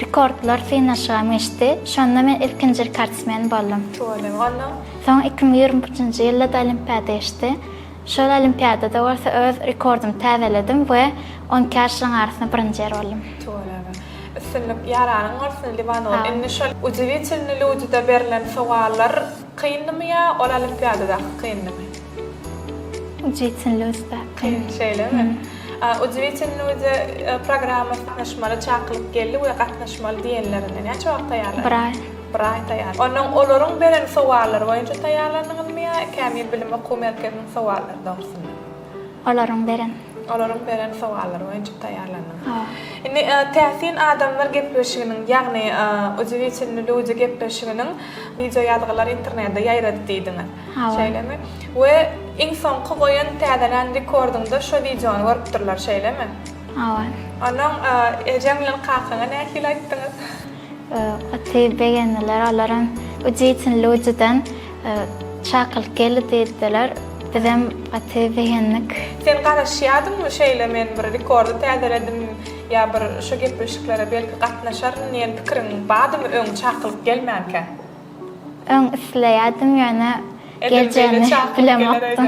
rekordlar synaşyga geçdi. Şonda men ilkinji rekordsmen boldum. Soň 2023-nji ýylda da olimpiada geçdi. Şol olimpiadada bolsa öz rekordumy täzeledim we 10 kişiň arasynda birinji ýer boldum. Üstünlük yaranyň arasynda Livanur. Indi şol Ucevitsinli da berilen sowallar kıyındymy ýa ol olimpiadada kıyındymy? Ucevitsinli kıyın şeýlemi? Ucevitsinli programma gatnaşmaly çakylyp geldi we gatnaşmaly diýenlerine näçe wagt taýýarlar? Bir ay taýýar. Onuň olaryň beren sowallary boýunça taýýarlandyňmy ýa Kamil Bilim Okuw Merkeziniň sowallary dogrusyny? Olaryň beren sowallary boýunça taýýarlandyň. Indi täsin adamlar gepleşiginiň, ýagny Ucevitsinli gepleşiginiň video ýazgylary internetde ýaýrady diýdiňiz. Şeýlemi? We iň soňky goýan täzelen rekordynda şo videony görüpdirler şeýlemi? Hawa. Onuň ejem bilen kakyna nähili aýtdyňyz? Aty begenler olaryň Ucevitsinli çakıl geldi dediler. Bizim atı beğendik. Sen garaşyadın mı şeyle men bir rekordu täzeledim ya bir şu gepleşiklere belki gatnaşar niýen pikirin badymy öň çakılıp gelmänkä. Ön isleýärdim ýöne geleceğini bilemokdum.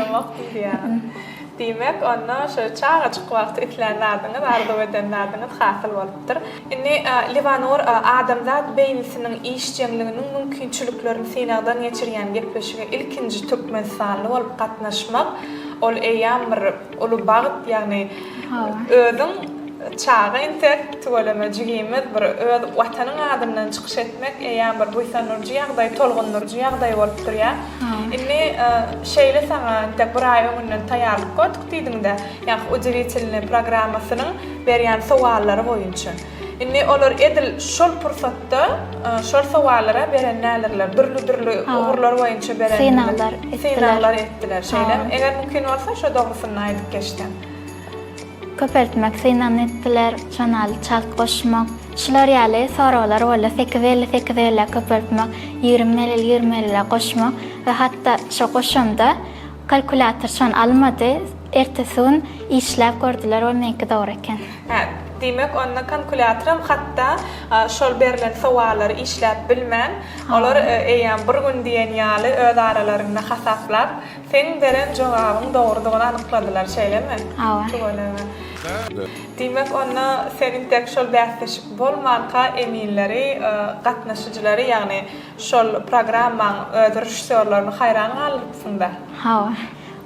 Demek onda şu çağa çık wagt itlenlerdiňiz, arda edenlerdiňiz hasyl bolupdyr. Indi Livanur adamzat beýnisiniň işçiliginiň mümkinçiliklerini senagdan geçirýän gepleşige ilkinji tökmen sanly bolup gatnaşmak, ol eýam bir uly bagyt, ýagny özüň çağa intek tolama jigimiz bir öz watanyň adamdan çykyş etmek eýam bir buýsanyrjy ýagdaý, tolgunlyrjy ýagdaý bolup durýar. Indi şeýle saňa tek bir aý öňünden taýýarlyk gördük diýdiňde, ýa-ni udyriçilini programmasynyň berýän sowallary boýunça. Indi olar edil şol pursatda şol sowallara beren nälerler, birli ugurlar boýunça beren synaglar etdiler. Şeýle eger mümkin bolsa şo dogrusyny aýdyp geçden. Köpertmek, synan etdiler, şonal çalk goşmak. Şular ýaly soralar bolla 850 köpertmek, 20 goşmak we hatda şo goşamda kalkulator şon almady, ertesi işläp gördüler, o menki dogry eken. Demek onda kalkulatoram hatda şol berilen sowallary işläp bilmän, olar eýan bir gün diýen ýaly öz aralaryna hasaplap, sen beren jogabyň dogrudygyny anykladylar, şeýlemi? Demek onda senin tek şol bäsleşik bolmanka eminleri, gatnaşyjylary, ýagny şol programmaň rejissörlerini haýran galypsynda.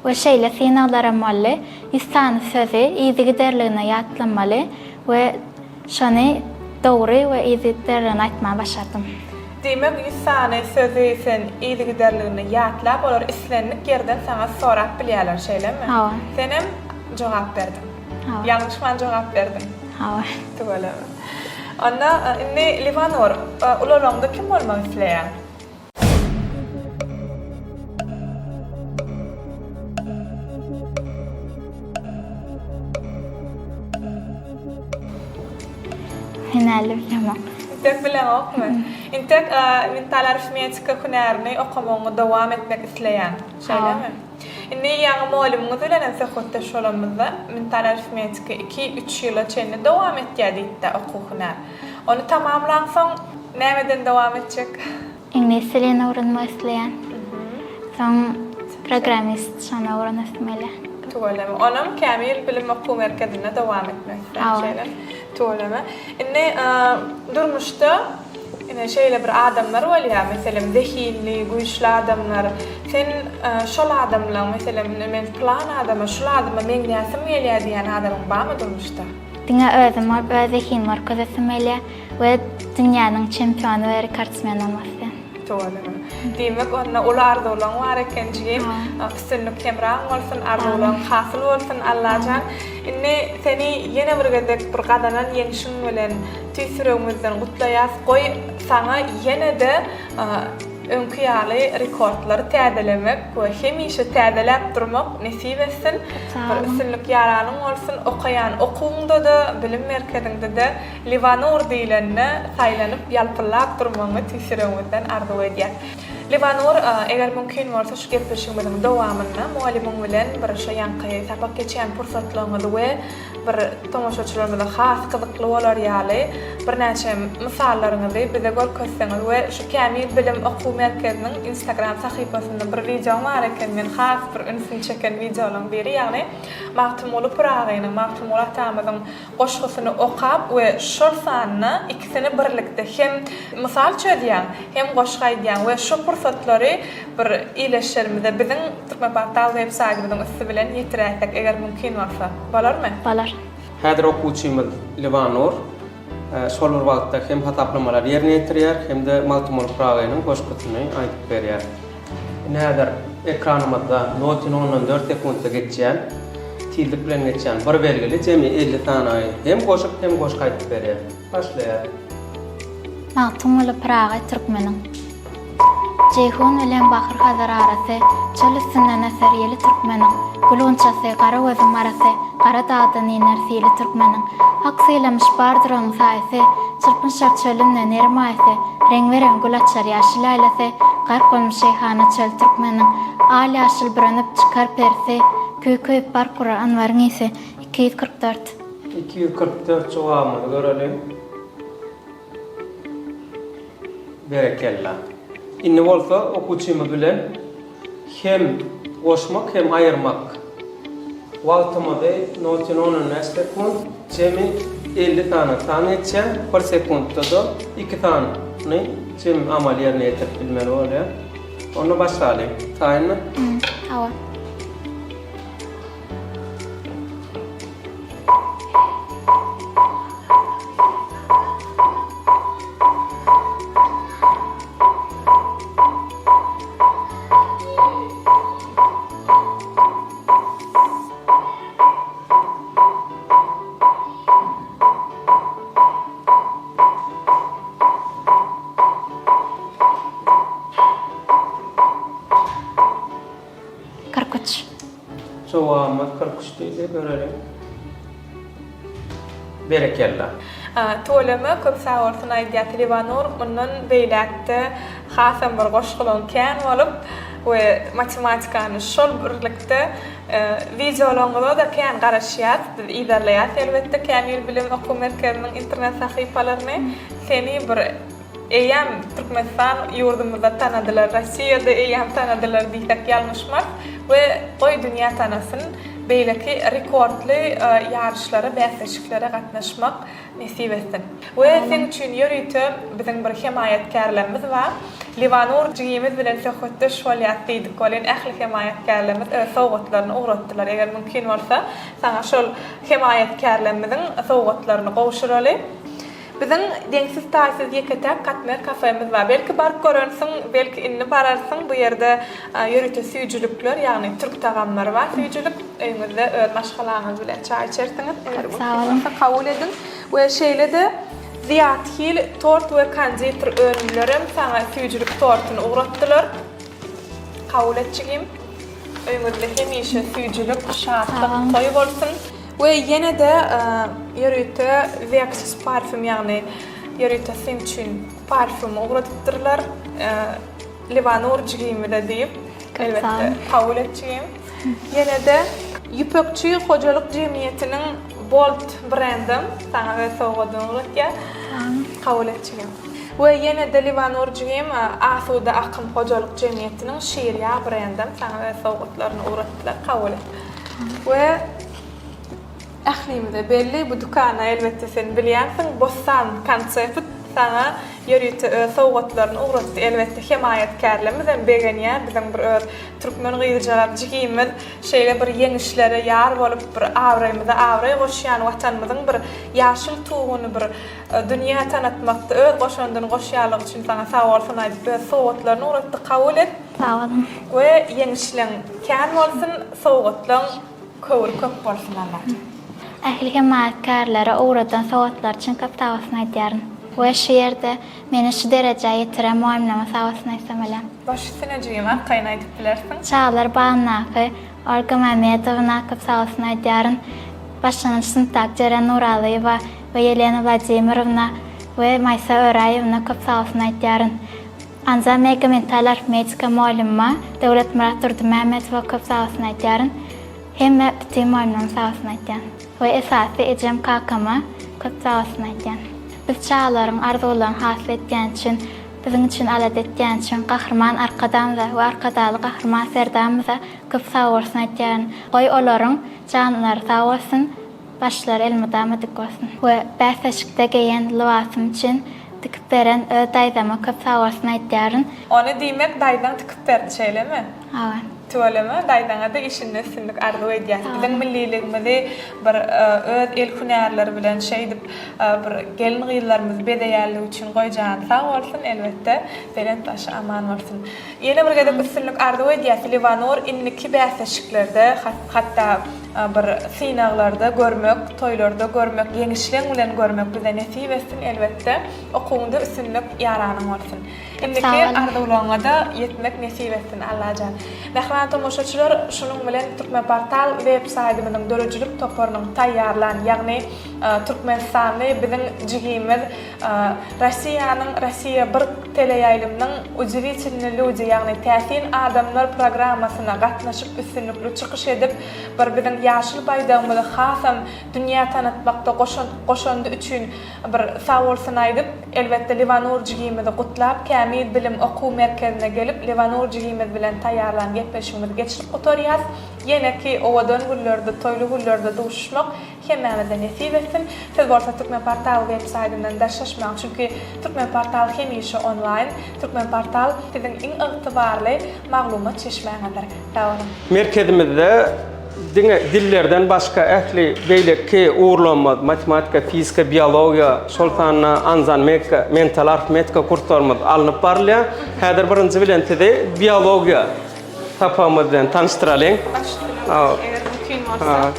Ve şeýle synaglara maly, istan sözi iýdigiderligine ýatlamaly we şony dogry we iýdigiderligine aýtma başardym. Demek insany sözi sen iýdigiderligine ýatlap, olar islenlik yerden sana sorap bilýärler, şeýlemi? Sen hem jogap berdin. Ýalňyşman jogap berdin. Töwelemi. Onda indi Livanur, ulalaňda kim bolmak isleýär? Hinäli bilemok. Intek bilemokmy? Intek mental arifmetika hünerini okamagyňy dowam etmek isleýän, şeýlemi? Indi ýa-ni molumyňyz bilen sehotda şolamyzda mental arifmetika 2-3 ýyla çenli dowam etýär diýdi okuw hüner. Onu tamamlansaň nämeden dowam etjek? İnglis dilini öwrenmek isleýän. Soň programmist şana öwrenmeli. Töwelemi. Onam kämil bilim okuw merkezine dowam etmek isleýän. Töwelemi. Indi durmuşda şeýle bir adamlar bolýar, meselem zehili, güýçli adamlar. Sen şol adamlar, meselem men plan adama, şol adama men näsem gelýär diýen adamyň barmy durmuşda? Diňe özüm we zehin merkezim elä we dünýäniň çempiony we rekordsmeni bolmasy. Töwelemi. Demek onda ular da olan var ekenjigim, üstünlük kemran bolsun, arda olan hasyl bolsun Allahan. Indi seni ýene bir gezek bir gadanan ýeňişiň bilen tüýsüregimizden gutlaýas, goý sana ýene de öňkü ýaly rekordlary täzelemek we hemişe täzelep durmak nesip etsin. Bir üstünlük ýaranyň bolsun, okaýan okuwňda da, bilim merkezinde de Livanur diýilende saýlanyp ýalpylap durmagy tüýsüregimizden arzu edýär. Livanur, eger mümkin bolsa şu gepleşigimiziň dowamyna muallimim bilen bir şey ýanky tapak geçen pursatlaryňyzy we bir tomoşaçylar bilen has gyzykly bolar ýaly bir näçe misallaryňyzy bize görkezseňiz we şu kämil bilim okuw merkeziniň Instagram sahypasynda bir video bar eken, men has bir ünsün çeken videolaryň biri, ýagny Mahtumulu Puragyny, Mahtumulu atamyzyň goşgusyny okap we şol sanyny ikisini birlikde hem misal çödýän, hem goşgaýdýän we şu fırsatları bir iyileştirmede bizim Türkmen Portal web saytymyzyň üstü bilen ýetiräsek eger mümkin bolsa. Bolarmy? Bolar. Häzir okuwçymyz Livanur şol bir wagtda hem hataplamalar ýerine ýetirýär, hem de Mahtumulu Puragynyň goşgusyny aýdyp berýär. Näder ekranymyzda 0.14 sekundda geçýän, tildik bilen geçýän bir belgili jemi 50 tanaý hem goşup hem goşuk aýdyp berýär. Başlaýar. Mahtumulu Puragy türkmeniň Ceyhun bilen Bahar Hazar arasy, çöl üstünden eseriyeli türkmeniň, gulunçasy, gara gözüm arasy, gara dağdan inersiyeli türkmeniň, hak sıylamış bardır onun sayesy, çırpınşak çölünden ermayesy, Reňberen gulaçlar ýaşyl aýlasy, garp bolmuş şeýhana çöl türkmeniň al ýaşyl bürünip çykar persi, köýköýüp bar kurar Anwaryň isi 244. 244 jogamy görelim. Berekella. Inni bolsa okuçymy bilen hem goşmak hem aýyrmak. Wagtymyzy 0.10 sekund, jemi 50 tane etsen, per sekundda da 2 tane jemi amal ýerine ýetirip bilmeli bolýar. Onu başlaýar. Taýynmy? Hawa. Jogamy 43 diýip görelim. Berekella. Tolama köp sagortyn aýdýar Livanur mundan beýlekde hasam bir goşgulan kän bolup we matematikany şol birlikde videolaryňda da kän garaşýar, ilerleýär elbetde Kämil bilim okuw merkeziniň internet sahypalaryny seni bir eýam Türkmenistan ýurdumyzda tanadylar, Rossiýada eýam tanadylar diýsek ýalňyşmaz we goý dünýä tanasyn beýleki rekordly ýarışlara, bäsleşiklere gatnaşmak nesip etsin. We sen üçin ýörüýte biziň bir hemaýetkarlarymyz bar. Livanur jigimiz bilen söhbetde şolýat diýdik, golen ähli hemaýetkarlarymyz sowgatlaryny uğratdylar. Eger mümkin bolsa, saňa şol hemaýetkarlarymyzyň sowgatlaryny gowşuraly. Bizim dengsiz taýsız ýeketek katmer kafemiz bar. Belki bar görönsiň, belki inni bararsyň, bu ýerde ýörüte süýjülükler, ýagny türk tagamlary bar. Süýjülük öňüňizde öz maşgalaňyz bilen çaý içersiňiz. Sağ olun. Kabul edin. We şeýlede ziýat tort we konditor önümlerim saňa süýjülük tortuny uğratdylar. Kabul etjigim. Öňüňizde hemişe süýjülük, şatlyk goý bolsun. Ve yine de ýörüte weksiz parfüm, ýagny ýörüte sen üçin parfüm uğratypdyrlar. Livanur jigimi de diýip elbetde kabul etjigim. Yine de Ýüpekçi hojalyk jemgyýetiniň Bolt brandim saňa we sowgadan uğratýar. Kabul etjigim. We yine de Livanur jigim Asuda Akym hojalyk jemgyýetiniň Şeýrya brandim saňa we sowgatlaryny uğratdylar. Kabul et. We Ählimde belli bu dükana elbette sen bilýärsiň, Bossan konsepti sana ýörüte sowgatlaryny uğratdy. Elbette hemaýetkarlarymyz hem begenýär, biziň bir türkmen gyýdyjylar jigimiz şeýle bir ýeňişlere ýar bolup bir awraýmyza awraý goşýan watanymyzyň bir ýaşyl tuğuny bir dünýä tanatmakda öz goşandyny goşýarlyk üçin sana sag bolsun aýdyp sowgatlaryny uğratdy. Kabul et. Sağ olun. We ýeňişleň kän bolsun, sowgatlaryň köp bolsun Allah. Ähli hemaýetkarlara uğradan sowgatlar üçin köp tawassyn aýdýaryn. Bu şu ýerde meni şu derejäge ýetiren muamlama tawassyn aýsamala. Başysyna jygyň akaýyn aýdyp bilersiň. Çağlar Bağnaky, Olga Mamedowna köp tawassyn aýdýaryn. Başlanyş syntak Jeren Nuralyeva we Yelena Vladimirovna we Maysa Öraýewna köp tawassyn aýdýaryn. Anza mental arifmetika muallima Döwlet Murat Durdymametowa köp tawassyn aýdýaryn. Hemme bütün muallimam tawassyn aýdýan. We esasy ejem kakama köp tawassyn aýdýan. Biz çağlaryň arzularyny hasyl etýän üçin, biziň üçin alat etýän üçin gahrman arkadan we arkadaly gahrman serdamyza köp sag bolsun aýdýan. Goý olaryň janlary sag bolsun, başlary elmydama dik bolsun. We bäsleşikde geýen lawasym üçin dikip beren daýdama köp sag bolsun aýdýaryn. Onu diýmek daýdan dikip berdi şeýlemi? Hawa. Tuvalama daýdaňa da işini sindik arzu edýär. Biziň milliligimizi bir öz el hünärleri bilen şeýdip bir gelin gyýylarymyz bedeýärligi üçin goýjan sag bolsun elbetde, beren taşy aman bolsun. Ýene bir gedip üstünlik arzu edýär. Livanur inniki bäsleşiklerde, hatda bir synaglarda görmek, toýlarda görmek, ýeňişleň bilen görmek bize nesip etsin elbetde. Okuwda üstünlik ýaranyň bolsun. Indiki Sağ olun. arzuwlaryňa da yetmek nasip etsin Allahan. Nähran tomoşaçylar, şunun bilen Türkmen Portal web-saytymyzyň dörejilik toparynyň taýýarlan, ýagny Türkmenistany biziň jigimiz Rossiýa bir teleýaýlymyň ujury çynlyligi, ýagny täsin adamlar programmasyna gatnaşyp üstünlikli çykyş edip bir biziň ýaşyl baýdagymyzy hasam dünýä tanıtmakda goşandy üçin bir sag bolsun aýdyp, elbetde Levanur jigimizi gutlap, Kämil bilim okuw merkezine gelip Levanur jigimiz bilen taýýarlan gepleşigimizi geçirip oturýas. Ýene ki owadan güllerde, toýly güllerde duşmak hemmämize nasip etsin. Siz bolsa Türkmen Portal web-saytyndan daşlaşmak, çünki Türkmen Portal hemişe online. Türkmen Portal biziň iň ygtybarly maglumat çeşmeğidir. Sağ olun. Merkezimizde dillerden başka ähli beýleki uğurlanmaz, matematika, fizika, biologiya, şol sanna anzanmeka, mental arifmetika kurslarymyz alınıp barylýar. Häzir birinji bilen tede biologiya tapamyz bilen tanıştyralyň. Başlayalım. Eger mümkin bolsa.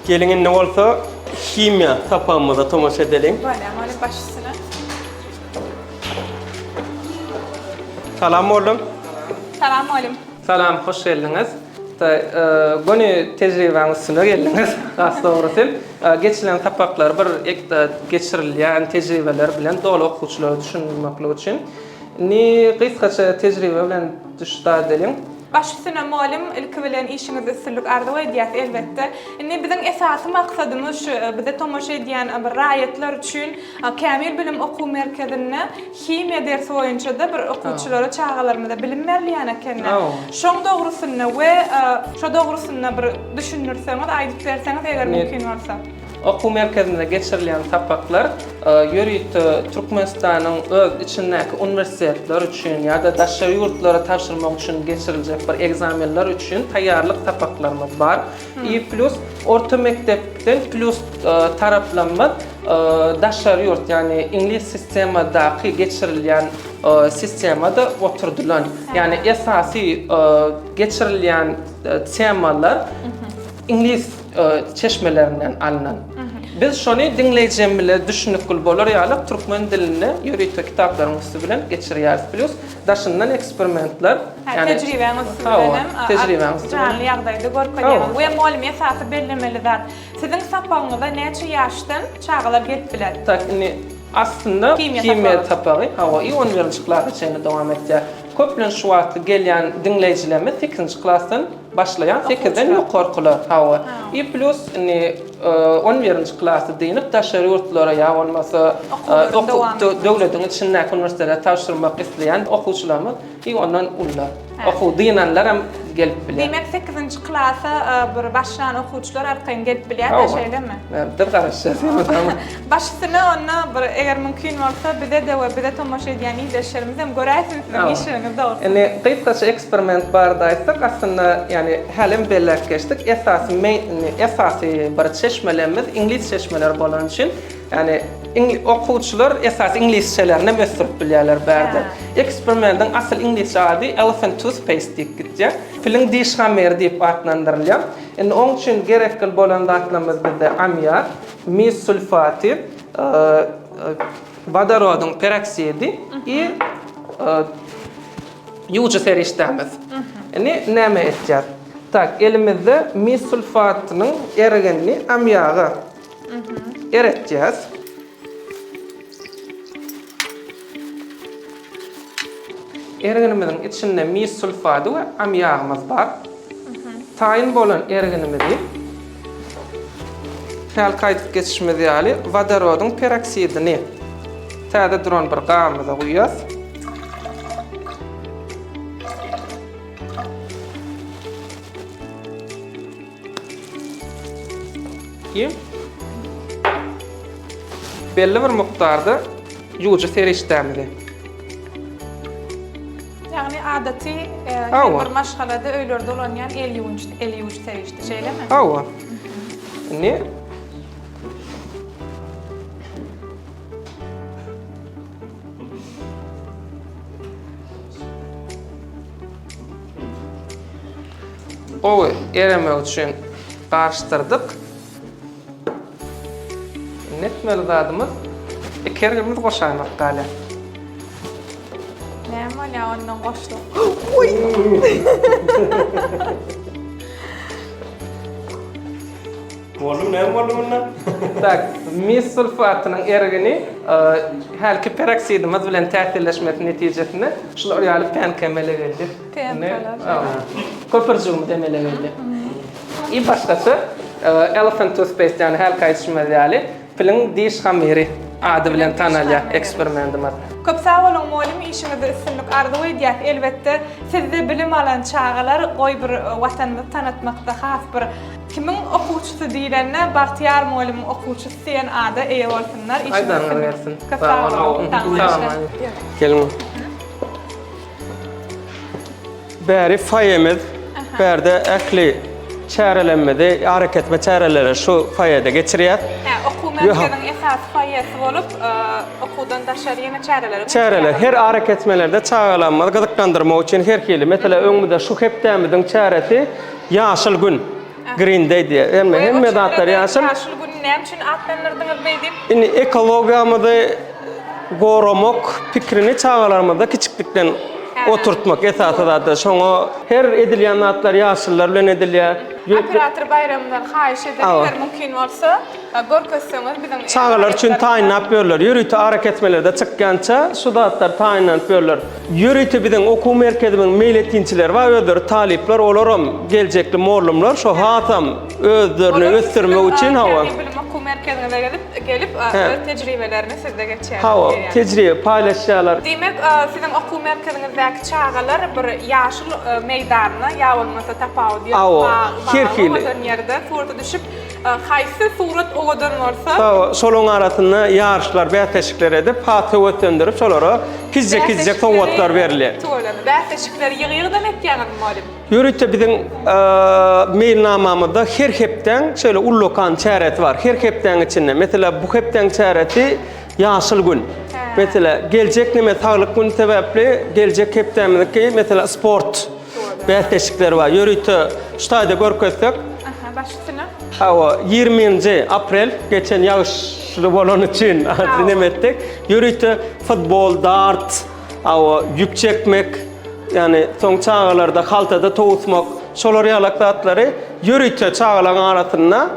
Gelin ne bolsa kimya tapamyza tomoşa edelim. Böyle ama başlısına. Salam oğlum. Salam oğlum. Salam, hoş geldiniz. Gönü tecrübeniz üstüne geldiniz. Doğrusu. Geçilen tapaklar bir geçirilýän tecrübeler bilen dolu okuwçylary düşünmekle için. Ni kıskaça tecrübe bilen düşta edelim. Başlısına muallim ilk bilen işinizi üstünlük arzu edýär elbette. Biziň esasy maksadymyz bize tomoşa edýän bir raýatlar üçin Kämil bilim okuw merkezine kimya dersi boýunça bir okuwçylara çağalarymyza bilim berýän ekenler. Şoň dogrusyna we şo dogrusyna bir düşünürseňiz, aýdyp berseňiz eger mümkin bolsa. Okuw merkezine geçirilýän tapaklar ýörit Türkmenistanyň öz içindäki universitetler üçin ýa-da daşary ýurtlara tapşyrmak üçin geçiriljek bir egzamenler üçin taýýarlyk tapaklarymyz bar. Plus orta mektepden plus taraplanma daşary ýurt, ýani ingliz sistemadaky geçirilýän sistemada oturdular. Ýani esasy geçirilýän temalar ingliz çeşmelerinden alınan. Biz şonu dinleyeceğim bile düşünükül bolar ýalyp türkmen diline ýöretme kitaplarymyz bilen geçirýäris. Plus daşyndan eksperimentler, yani tecrübemiz bilen canlı ýagdaýda görkezýär. Bu muallim esasy bellemeli zat. Siziň sapaňyzda neçe ýaşdan çağalar gelipdiler? Aslında kimya tapagy, hawa 11-nji klasda dowam etdi. Köplen şu wagtda gelýän dinleýijilerimiz 8-nji klasdan başlayan 8-den ýokarkylar. Hawa. Plus 11-nji klasda deňip daşary ýurtlara ýa bolmasa döwletiň içindäki universitetde tapşyrmak isleýän okuwçylarymyz ondan ullar. Okuw diýenler hem gelip bilýär. Demek 8-nji klasa bir başlayan okuwçylar arkaň gelip bilýär, şeýlemi? Dur garaşýar. Başlysyna onna bir eger mümkin bolsa bize tomoşa edýän ýerlerimiz hem göräsiňiz işiniňizde bolsa. Kıskaça eksperiment bardaýsak aslında yani halim bellek geçtik. Esasy bir çeşmelerimiz ingliz çeşmeler bolan için yani okuwçylar esas inglizçelerini mesrep bilýärler berdi. Eksperimentin asl inglizce adı elephant toothpaste diýip gitdi. Filin dişhamer diýip adlandyrylýar. Oň üçin gerekli bolan datlarymyz bizde amyar, mis sulfaty, vodorodun peroksidi i ýuwjy serişdämiz. Näme etýär? Tak, elimizde mis sulfatynyň erigenini amyaga eretýäs. Erigenimizin içinde mis sulfaty we amyagymyz bar. Taýin bolan erigenimizi häl kaýdyp geçişimiz ýaly vodorodun peroksidini täze duran bir gamyza goýýas. belli bir miktarda ýuwjy serişdämidi. Yani adati Awa. bir maşgalada öýlerde olanýan el ýuwjy serişdi, şeýlemi? Awa. Ne? O eremek üçin garşdyrdyk. Netmeli zadymyz ekerimiz goşaýmak galy. Näme ýa ondan goşduk. Oğlum ne oğlum bunlar? Tak, mis sulfatynyň ergini halky peroksidimiz bilen täsirleşmesi netijesinde şular ýaly penkemele geldi. Penkeler. Köpürjüğüm demele geldi. İ başgasy elephant toothpaste yani halka içmeli ýaly pilin diş hamiri adı bilen tanalýa eksperimentimiz. Köp sağ olun molim, işinizi üstünlük arzu edýär. Elbette sizde bilim alan çağalar goý bir watanymyzy tanıtmakda has bir kimin okuwçysy diýilende Bahtiyar molim okuwçysy sen ada eýe bolsunlar. Aýdan versin. Köp sağ olun. Gelin. Bäri fayemiz, bärde ähli çärelenmedi, hareketme çäreleri şu fayada geçirýär. Okuw merkeziniň esas faýasy bolup, okuwdan daşary ýene çäreler. Çäreler her hareketmelerde çağalanmaly gyzyklandyrmak üçin her hili. Mesela öňümde şu hepdämiziň çäresi ýaşyl gün. Green Day diye. Hemme zatlar ýaşyl. Ýaşyl gün näme üçin atlanyrdyňyz beýdip? Indi ekologiýamyzy goramak pikrini çağalarmada kiçiklikden oturtmak esasy da şoňa her edilýän zatlar ýaşyllar bilen edilýär. Operator bayramından haýyş edilýär mümkin bolsa, görkezseňiz biziň Çağalar üçün taýinlap berler. Ýürüýti hareketmelerde çykgança şu zatlar taýinlap berler. Ýürüýti biziň okuw merkezimiň meýil etýänçiler we özleri talipler olaram geljekli morlumlar şu hasam özlerini ösdürmek üçin hawa. Okuw merkezine gelip öz tejribelerini sizde geçýär. Hawa tejribe paýlaşýarlar. Demek sizin okuw merkezinizdäki çağalar bir ýaşyl meýdanyna ýa bolmasa tapaw diýip ýerde surata düşüp haýsy surat owadan bolsa Şolun arasyna ýarşlar bäteşikler edip paty ötendürip şolara kizje sowatlar berilýär. Bäteşikler ýygy-ýygydan etýäňiz molim. Ýürüýte biziň mailnamamyzda her hepden şöyle ullokan çäret bar. Her hepden içinde mesela bu hepden çäreti ýaşyl gün. Mesela geljek näme saglyk gün sebäpli geljek hepdämizki mesela sport bäteşikler bar. Ýürüýte ştaýda görkezsek Hawa 20 aprel geçen ýağışly bolan üçin azyn etdik. Ýürüýte futbol, dart, hawa ýük çekmek, yani soň çağalarda haltada toğutmak, şolar ýalaklatlary ýürüýte çağalaryň arasyna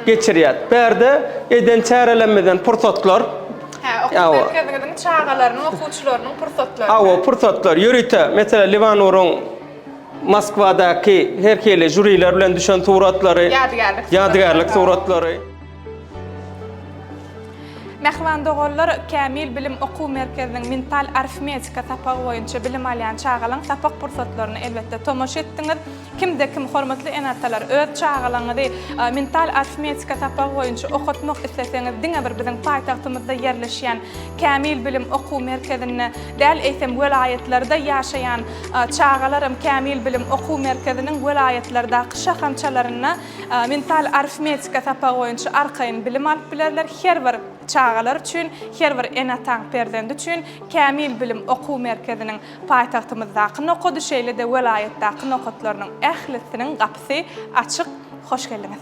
geçirýär. Berde eden çärelenmeden pursatlar. Okuw merkeziniň çağalarynyň, okuwçylarynyň pursatlary. Hawa pursatlar ýürüýte. Mesela Livanorun Moskvadaky herkele jüriler bilen düşen suratlary, ýadygärlik suratlary. Mehman dogollar Kamil Bilim Okuw Merkeziniň mental arifmetika sapagy boýunça bilim alýan çağalaryň sapak pursatlaryny elbetde tomoş etdiňiz. Kimde kim hormatly enatalar öz çağalaryny mental arifmetika sapagy boýunça okutmak isleseňiz, diňe bir biziň paýtagtymyzda ýerleşýän Kamil Bilim Okuw Merkezine däl eýsem welaýetlerinde ýaşaýan çağalarym Kamil Bilim Okuw Merkeziniň welaýetlerindäki şahançalaryna mental arifmetika sapagy boýunça arkaýyn bilim alyp bilerler. Her bir çağalar üçün, her bir enatan perdendi üçün Kamil Bilim Okuw Merkeziniň paýtagtymyzdaky nokudy şeýle de welaýetdaky nokatlarynyň ählisiniň gapysy açyk. Hoş geldiňiz.